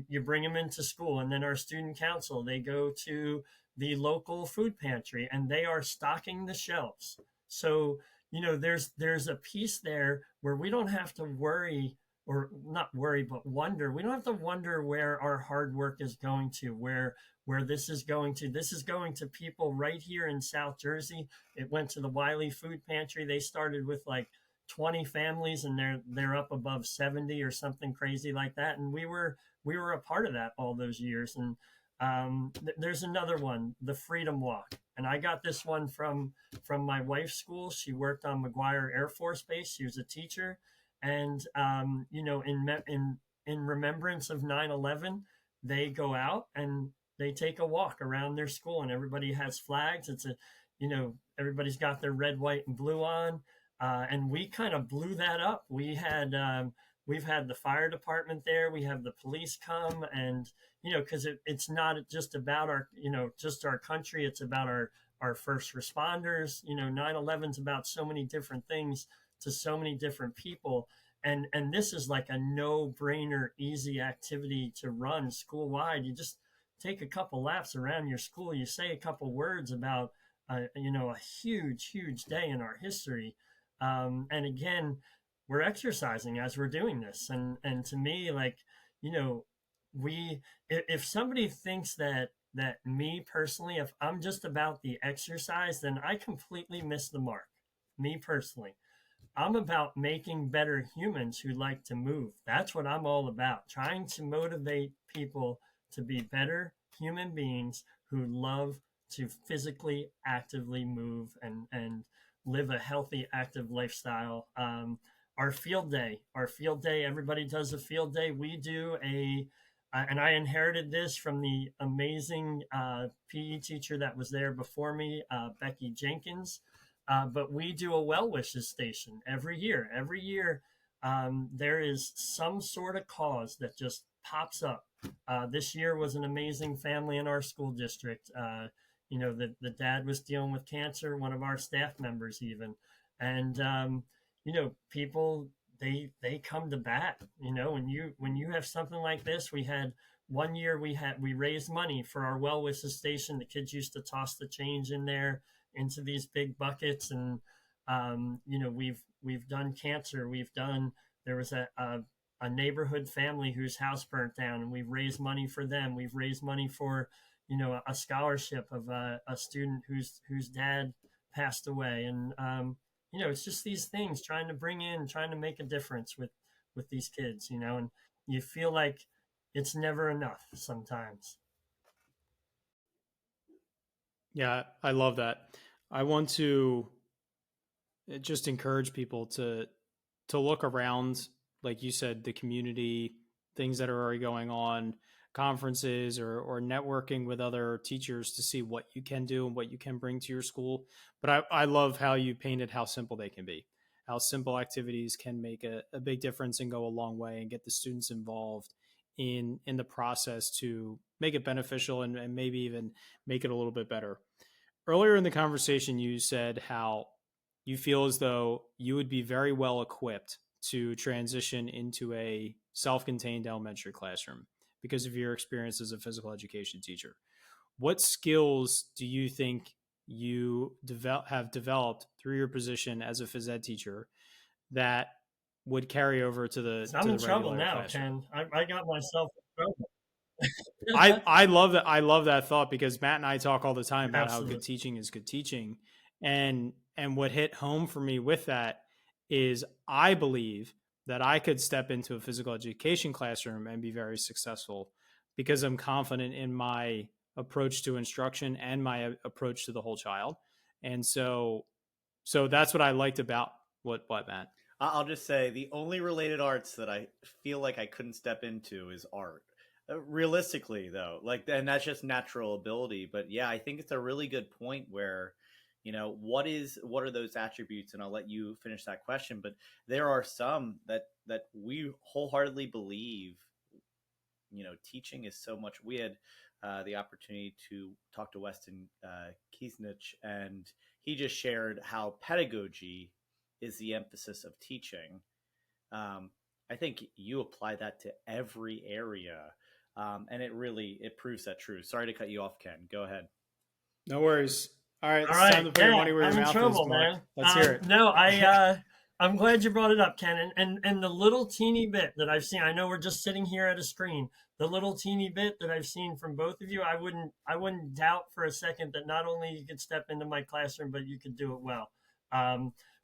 you bring them into school, and then our student council, they go to the local food pantry, and they are stocking the shelves. So there's a piece there where we don't have to worry, or not worry, but wonder. We don't have to wonder where our hard work is going to, where this is going to. This is going to people right here in South Jersey. It went to the Wiley Food Pantry. They started with like 20 families, and they're up above 70 or something crazy like that. And we were a part of that all those years. And there's another one, the Freedom Walk, and I got this one from my wife's school. She worked on McGuire Air Force Base. She was a teacher, and in remembrance of 9/11, they go out and they take a walk around their school, and everybody has flags. Everybody's got their red, white, and blue on. And we kind of blew that up. We've had the fire department there. We have the police come, and because it's not just about just our country. It's about our first responders. 9/11's about so many different things to so many different people, and this is like a no-brainer, easy activity to run school-wide. You just take a couple laps around your school. You say a couple words about a huge day in our history. And again, we're exercising as we're doing this. And to me, like, if somebody thinks that me personally, if I'm just about the exercise, then I completely miss the mark. Me personally, I'm about making better humans who like to move. That's what I'm all about. Trying to motivate people to be better human beings who love to physically actively move and live a healthy, active lifestyle. Our field day, everybody does a field day. We do and I inherited this from the amazing PE teacher that was there before me, Becky Jenkins. But we do a well wishes station every year. Every year, there is some sort of cause that just pops up. This year was an amazing family in our school district. The dad was dealing with cancer, one of our staff members even. And, people, they come to bat, when you have something like this. We had one year we raised money for our well wishes station. The kids used to toss the change in there into these big buckets. And, we've done cancer. There was a neighborhood family whose house burnt down, and we've raised money for them. We've raised money for, a scholarship of a student whose dad passed away. And, it's just these things trying to make a difference with these kids, and you feel like it's never enough sometimes. Yeah, I love that. I want to just encourage people to look around, like you said, the community, things that are already going on, conferences or networking with other teachers to see what you can do and what you can bring to your school. But I love how you painted how simple they can be, how simple activities can make a big difference and go a long way and get the students involved in the process to make it beneficial and maybe even make it a little bit better. Earlier in the conversation, you said how you feel as though you would be very well equipped to transition into a self-contained elementary classroom because of your experience as a physical education teacher. What skills do you think you have developed through your position as a phys ed teacher that would carry over to the I'm in the trouble regular now, classroom? Ken. I got myself in trouble. I love that. I love that thought because Matt and I talk all the time about Absolutely. how good teaching is good teaching. And what hit home for me with that is I believe that I could step into a physical education classroom and be very successful because I'm confident in my approach to instruction and my approach to the whole child. And so that's what I liked about what Matt. I'll just say the only related arts that I feel like I couldn't step into is art. Realistically, though, and that's just natural ability. But yeah, I think it's a really good point where, what are those attributes? And I'll let you finish that question. But there are some that we wholeheartedly believe. Teaching is so much. We had the opportunity to talk to Weston Kiesnich, and he just shared how pedagogy is the emphasis of teaching. I think you apply that to every area, and it proves that true. Sorry to cut you off, Ken. Go ahead. No worries. All right, All it's right, time to put your money where your mouth trouble, is, Mark. man. Let's hear it. No, I'm glad you brought it up, Ken. And the little teeny bit that I've seen, I know we're just sitting here at a screen. The little teeny bit that I've seen from both of you, I wouldn't doubt for a second that not only you could step into my classroom, but you could do it well.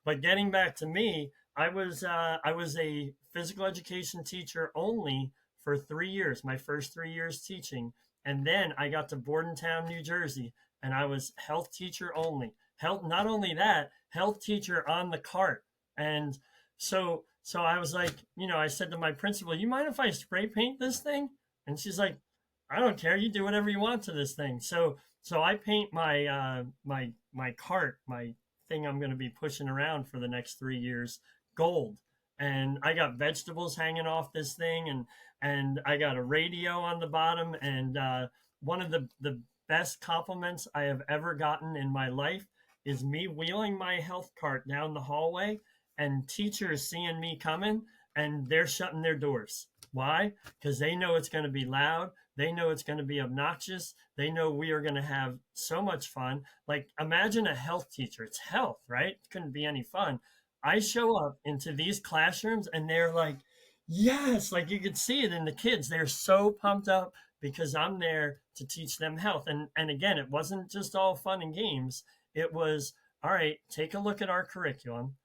But getting back to me, I was a physical education teacher only for 3 years, my first 3 years teaching, and then I got to Bordentown, New Jersey, and I was health teacher only. Health, not only that, health teacher on the cart. And so I was like, I said to my principal, "You mind if I spray paint this thing?" And she's like, "I don't care. You do whatever you want to this thing." So I paint my my cart, my thing I'm going to be pushing around for the next 3 years, gold. And I got vegetables hanging off this thing, and I got a radio on the bottom. And one of the best compliments I have ever gotten in my life is me wheeling my health cart down the hallway and teachers seeing me coming and they're shutting their doors. Why? Because they know it's going to be loud. They know it's going to be obnoxious. They know we are going to have so much fun. Like, imagine a health teacher. It's health, right? It couldn't be any fun. I show up into these classrooms and they're like, yes, like you could see it in the kids. They're so pumped up because I'm there to teach them health. And again, it wasn't just all fun and games. It was, all right, take a look at our curriculum.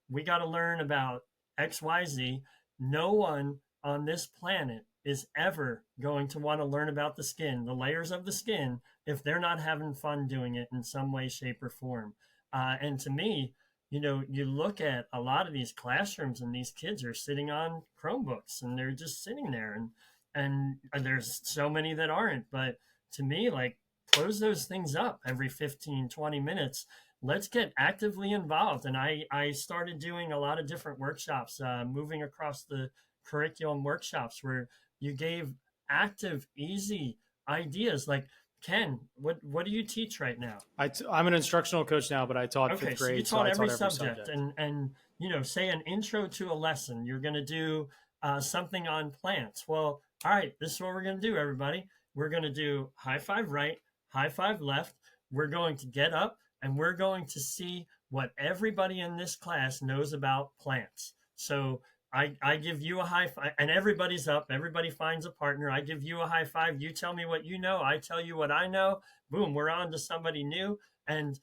We got to learn about XYZ. No one on this planet is ever going to want to learn about the skin, the layers of the skin, if they're not having fun doing it in some way, shape, or form. And to me, you look at a lot of these classrooms and these kids are sitting on Chromebooks and they're just sitting there. and there's so many that aren't. But to me, like, close those things up every 15, 20 minutes. Let's get actively involved. And I started doing a lot of different workshops, moving across the curriculum workshops where you gave active, easy ideas. Like, Ken, what do you teach right now? I'm an instructional coach now, but I taught Okay, fifth so you grade, taught I every taught every subject, and say an intro to a lesson. You're going to do something on plants. Well, all right, this is what we're going to do, everybody. We're going to do high five right, high five left. We're going to get up and we're going to see what everybody in this class knows about plants. So I give you a high five, and everybody's up. Everybody finds a partner. I give you a high five. You tell me what you know. I tell you what I know. Boom, we're on to somebody new. And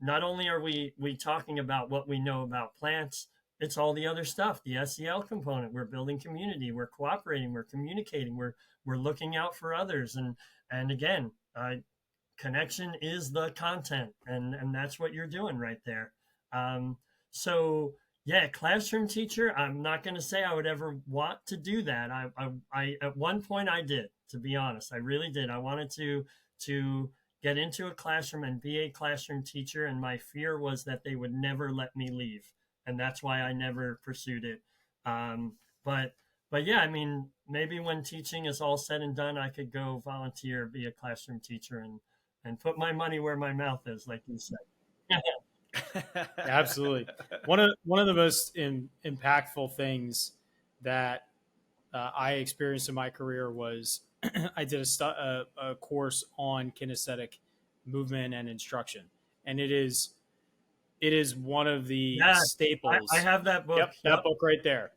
not only are we talking about what we know about plants, it's all the other stuff, the SEL component. We're building community, we're cooperating, we're communicating, we're looking out for others. And again, connection is the content, and that's what you're doing right there. So yeah, classroom teacher, I'm not going to say I would ever want to do that. I at one point I did, to be honest. I really did. I wanted to get into a classroom and be a classroom teacher, and my fear was that they would never let me leave, and that's why I never pursued it. Um, but but yeah, I mean, maybe when teaching is all said and done, I could go volunteer, be a classroom teacher, and put my money where my mouth is, like you said. Absolutely. One of the most impactful things that I experienced in my career was I did a course on kinesthetic movement and instruction, and it is one of the staples. I have that book. Yep, that book right there.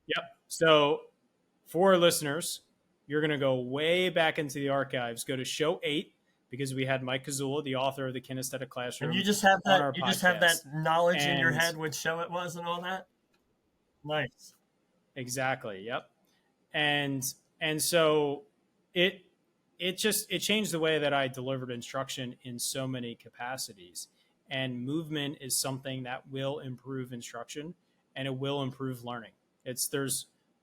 Yep. So for our listeners, you're going to go way back into the archives. Go to show 8, because we had Mike Housel, the author of the Kinesthetic Classroom. And you just have that. You just have that knowledge in your head which show it was and all that. Nice. Exactly. Yep. And so it changed the way that I delivered instruction in so many capacities. And movement is something that will improve instruction, and it will improve learning.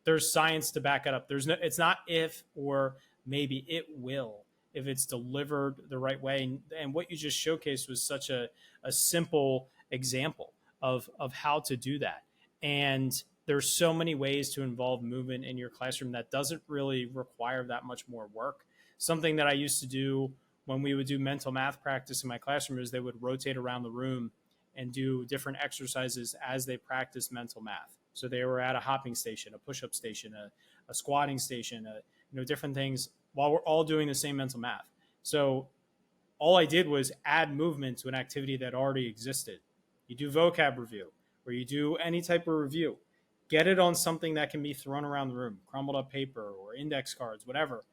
There's science to back it up. It's not if or maybe, it will, if it's delivered the right way. And what you just showcased was such a simple example of how to do that. And there's so many ways to involve movement in your classroom that doesn't really require that much more work. Something that I used to do when we would do mental math practice in my classroom is they would rotate around the room and do different exercises as they practice mental math. So they were at a hopping station, a push-up station, a squatting station, different things, while we're all doing the same mental math. So all I did was add movement to an activity that already existed. You do vocab review, or you do any type of review. Get it on something that can be thrown around the room, crumbled up paper or index cards, whatever.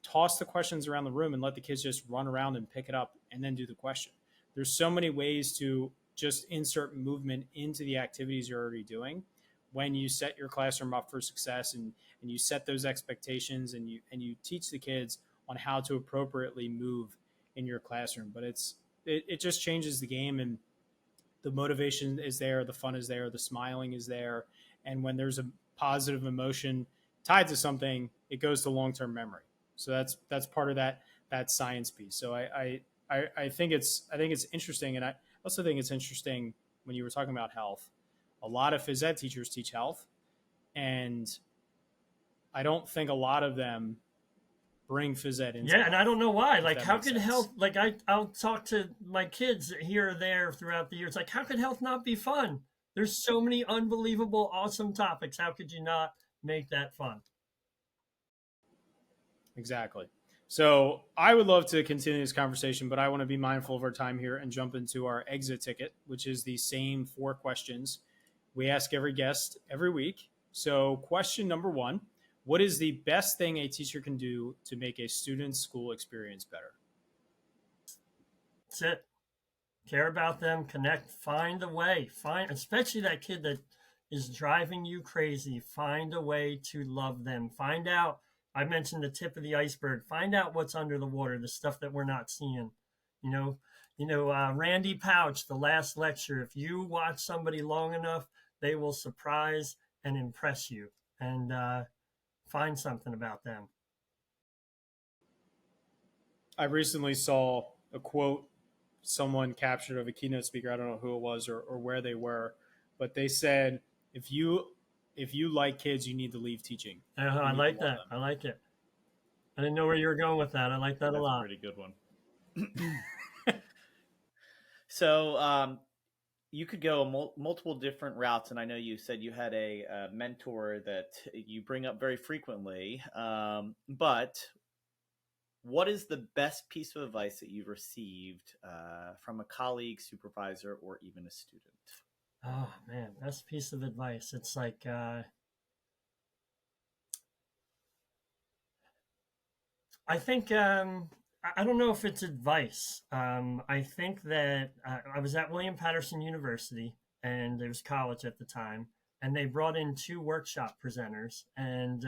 Toss the questions around the room and let the kids just run around and pick it up and then do the question. There's so many ways to just insert movement into the activities you're already doing when you set your classroom up for success, and you set those expectations, and you teach the kids on how to appropriately move in your classroom. But it just changes the game, and the motivation is there, the fun is there, the smiling is there. And when there's a positive emotion tied to something, it goes to long-term memory. So that's part of that science piece. So I think it's interesting. And I also think it's interesting when you were talking about health. A lot of phys ed teachers teach health, and I don't think a lot of them bring phys ed into Yeah, and I don't know why. Like, how could sense. health, like I'll talk to my kids here or there throughout the year. It's like, how could health not be fun? There's so many unbelievable, awesome topics. How could you not make that fun? Exactly. So I would love to continue this conversation, but I want to be mindful of our time here and jump into our exit ticket, which is the same 4 questions we ask every guest every week. So question number 1, what is the best thing a teacher can do to make a student's school experience better? That's it. Care about them, connect, find a way, especially that kid that is driving you crazy. Find a way to love them. Find out, I mentioned the tip of the iceberg. Find out what's under the water, the stuff that we're not seeing. Randy Pouch, the last lecture, if you watch somebody long enough, they will surprise and impress you. And find something about them. I recently saw a quote someone captured of a keynote speaker. I don't know who it was or where they were, but they said if you like kids, you need to leave teaching. I like that. I like it. I didn't know where you were going with that. I like that a lot. That's a pretty good one. So you could go multiple different routes, and I know you said you had a mentor that you bring up very frequently. But what is the best piece of advice that you've received from a colleague, supervisor, or even a student? Oh man, best piece of advice. It's like I think I don't know if it's advice. I think that I was at William Patterson University, and it was college at the time, and they brought in 2 workshop presenters, and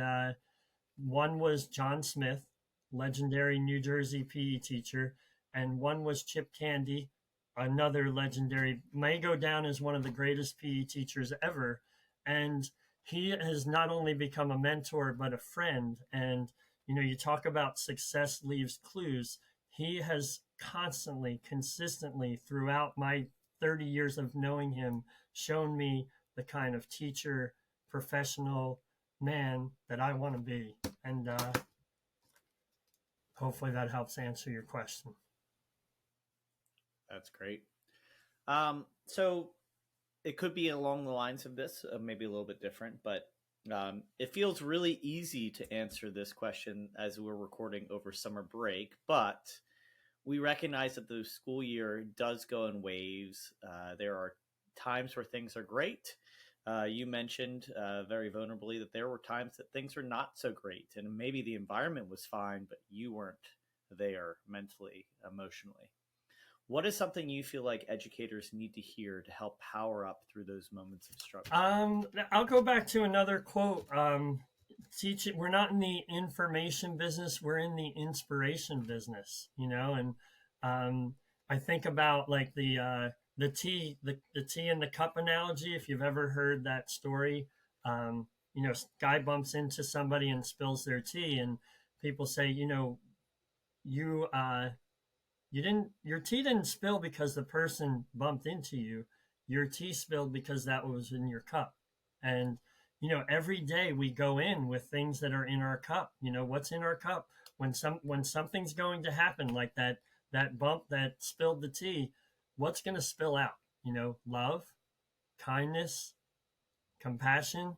one was John Smith, legendary New Jersey PE teacher, and one was Chip Candy, another legendary, may go down as one of the greatest PE teachers ever. And he has not only become a mentor, but a friend. And, you talk about success leaves clues. He has constantly, consistently, throughout my 30 years of knowing him, shown me the kind of teacher, professional man that I want to be. And hopefully that helps answer your question. That's great. So it could be along the lines of this, maybe a little bit different, but it feels really easy to answer this question as we're recording over summer break, but we recognize that the school year does go in waves. There are times where things are great. You mentioned very vulnerably that there were times that things were not so great, and maybe the environment was fine, but you weren't there mentally, emotionally. What is something you feel like educators need to hear to help power up through those moments of struggle? I'll go back to another quote. We're not in the information business, we're in the inspiration business, and I think about like the tea in the cup analogy. If you've ever heard that story, guy bumps into somebody and spills their tea, and people say, your tea didn't spill because the person bumped into you. Your tea spilled because that was in your cup. And every day we go in with things that are in our cup. What's in our cup? When something's going to happen, like that bump that spilled the tea, what's going to spill out? Love, kindness, compassion,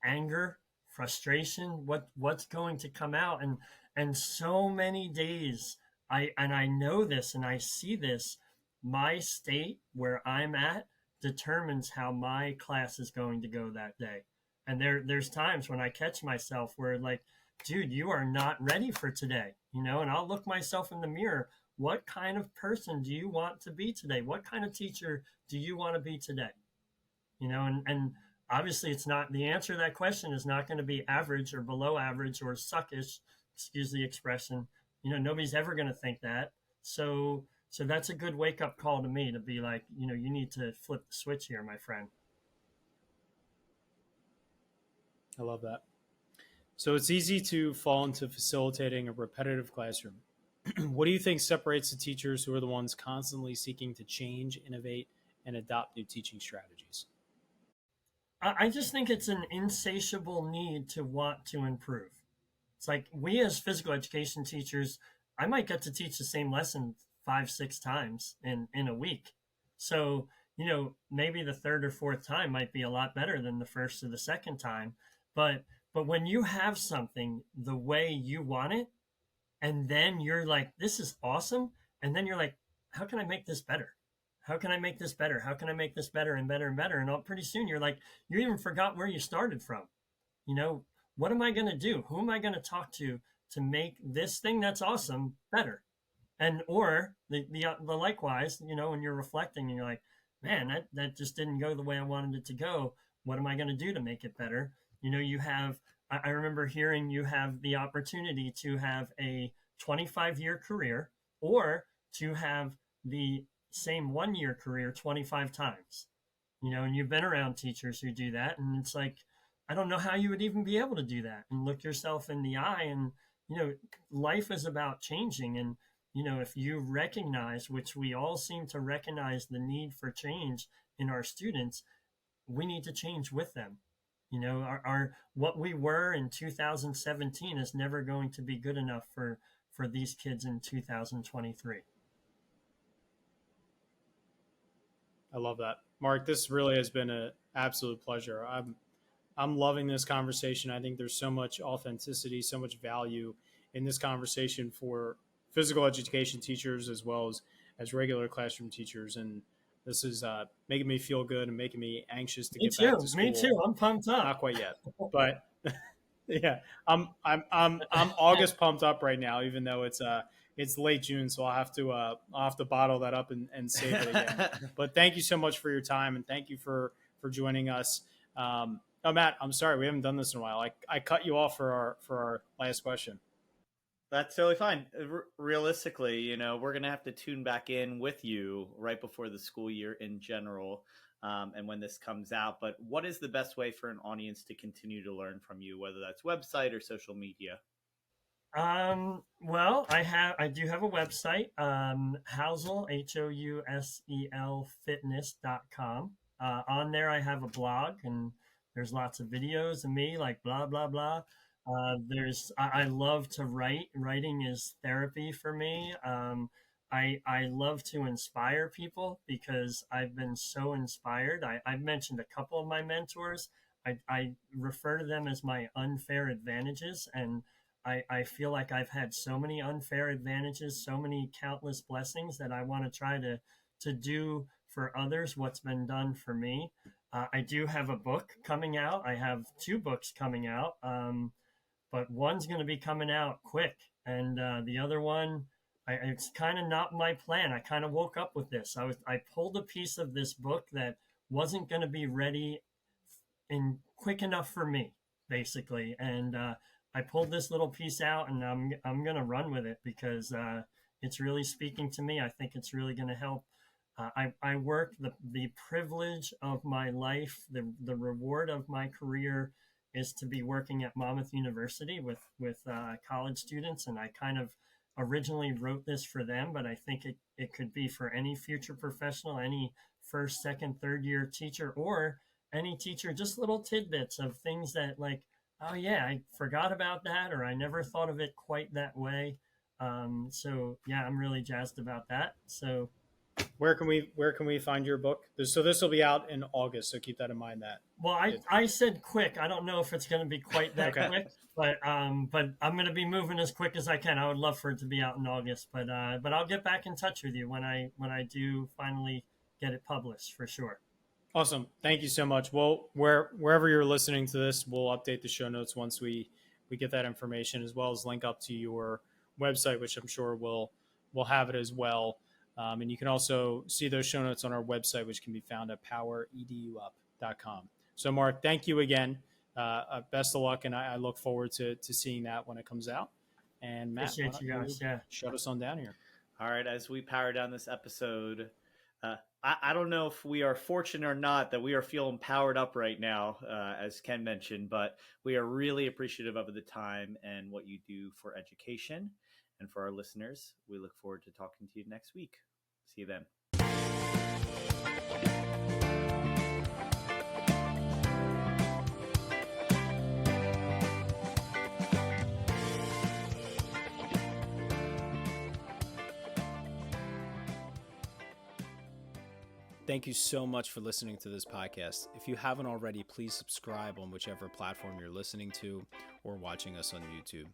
anger, frustration. What's going to come out? And so many days I know this and I see this. My state where I'm at determines how my class is going to go that day. And there's times when I catch myself where like, dude, you are not ready for today, and I'll look myself in the mirror. What kind of person do you want to be today? What kind of teacher do you want to be today? And obviously it's not, the answer to that question is not going to be average or below average or suckish, excuse the expression. Nobody's ever going to think that. So that's a good wake up call to me to be like, you need to flip the switch here, my friend. I love that. So it's easy to fall into facilitating a repetitive classroom. What do you think separates the teachers who are the ones constantly seeking to change, innovate, and adopt new teaching strategies? I just think it's an insatiable need to want to improve. It's like we as physical education teachers, I might get to teach the same lesson 5-6 times in a week. So, maybe the third or fourth time might be a lot better than the first or the second time. But when you have something the way you want it, and then you're like, this is awesome. And then you're like, how can I make this better? How can I make this better? How can I make this better and better and better? And pretty soon you're like, you even forgot where you started from. What am I going to do? Who am I going to talk to make this thing that's awesome better? And or the likewise, when you're reflecting and you're like, man, that just didn't go the way I wanted it to go. What am I going to do to make it better? I remember hearing you have the opportunity to have a 25-year career or to have the same 1-year career 25 times. And you've been around teachers who do that. And it's like, I don't know how you would even be able to do that and look yourself in the eye. And, life is about changing. And, if you recognize, which we all seem to recognize the need for change in our students, we need to change with them. Our what we were in 2017 is never going to be good enough for these kids in 2023. I love that. Mark, this really has been an absolute pleasure. I'm loving this conversation. I think there's so much authenticity, so much value in this conversation for physical education teachers as well as regular classroom teachers. And this is making me feel good and making me anxious to get back to school. Me too. I'm pumped up. Not quite yet, but yeah, I'm August pumped up right now, even though it's late June, so I'll have to bottle that up and save it again. But thank you so much for your time, and thank you for joining us. Oh, Matt, I'm sorry we haven't done this in a while. I cut you off for our last question. That's totally fine. Realistically, we're going to have to tune back in with you right before the school year in general, and when this comes out. But what is the best way for an audience to continue to learn from you, whether that's website or social media? Well, I do have a website, Housel, Housel fitness.com. On there, I have a blog, and there's lots of videos of me, like blah, blah, blah. I love to write. Writing is therapy for me. I love to inspire people because I've been so inspired. I've mentioned a couple of my mentors. I refer to them as my unfair advantages, and I feel like I've had so many unfair advantages, so many countless blessings that I want to try to do for others what's been done for me. I do have a book coming out. I have 2 books coming out, but one's going to be coming out quick, and the other one, it's kind of not my plan. I kind of woke up with this. I pulled a piece of this book that wasn't going to be ready in quick enough for me, basically, and I pulled this little piece out, and I'm going to run with it because it's really speaking to me. I think it's really going to help. I work the privilege of my life, the reward of my career is to be working at Monmouth University with college students, and I kind of originally wrote this for them, but I think it could be for any future professional, any first, second, third year teacher, or any teacher, just little tidbits of things that, like, oh yeah, I forgot about that, or I never thought of it quite that way. So yeah, I'm really jazzed about that. So where can we find your book? So this will be out in August, so keep that in mind. Well, I said quick. I don't know if it's going to be quite that quick, but I'm going to be moving as quick as I can. I would love for it to be out in August, but I'll get back in touch with you when I do finally get it published, for sure. Awesome. Thank you so much. Well, wherever you're listening to this, we'll update the show notes once we get that information, as well as link up to your website, which I'm sure we'll have it as well. And you can also see those show notes on our website, which can be found at powereduup.com. So, Mark, thank you again. Best of luck, and I look forward to seeing that when it comes out. And Matt, appreciate you guys. Yeah, shut us on down here. All right, as we power down this episode, I don't know if we are fortunate or not that we are feeling powered up right now, as Ken mentioned, but we are really appreciative of the time and what you do for education. And for our listeners, we look forward to talking to you next week. See you then. Thank you so much for listening to this podcast. If you haven't already, please subscribe on whichever platform you're listening to or watching us on YouTube.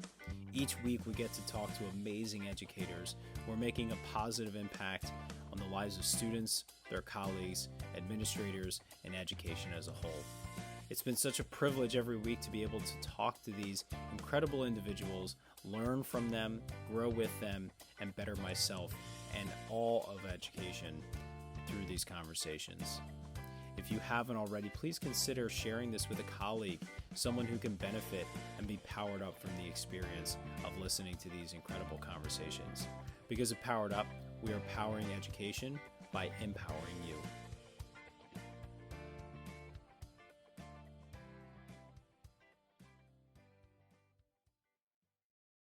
Each week we get to talk to amazing educators who are making a positive impact on the lives of students, their colleagues, administrators, and education as a whole. It's been such a privilege every week to be able to talk to these incredible individuals, learn from them, grow with them, and better myself and all of education through these conversations. If you haven't already, please consider sharing this with a colleague, someone who can benefit and be powered up from the experience of listening to these incredible conversations. Because of Powered Up, we are powering education by empowering you.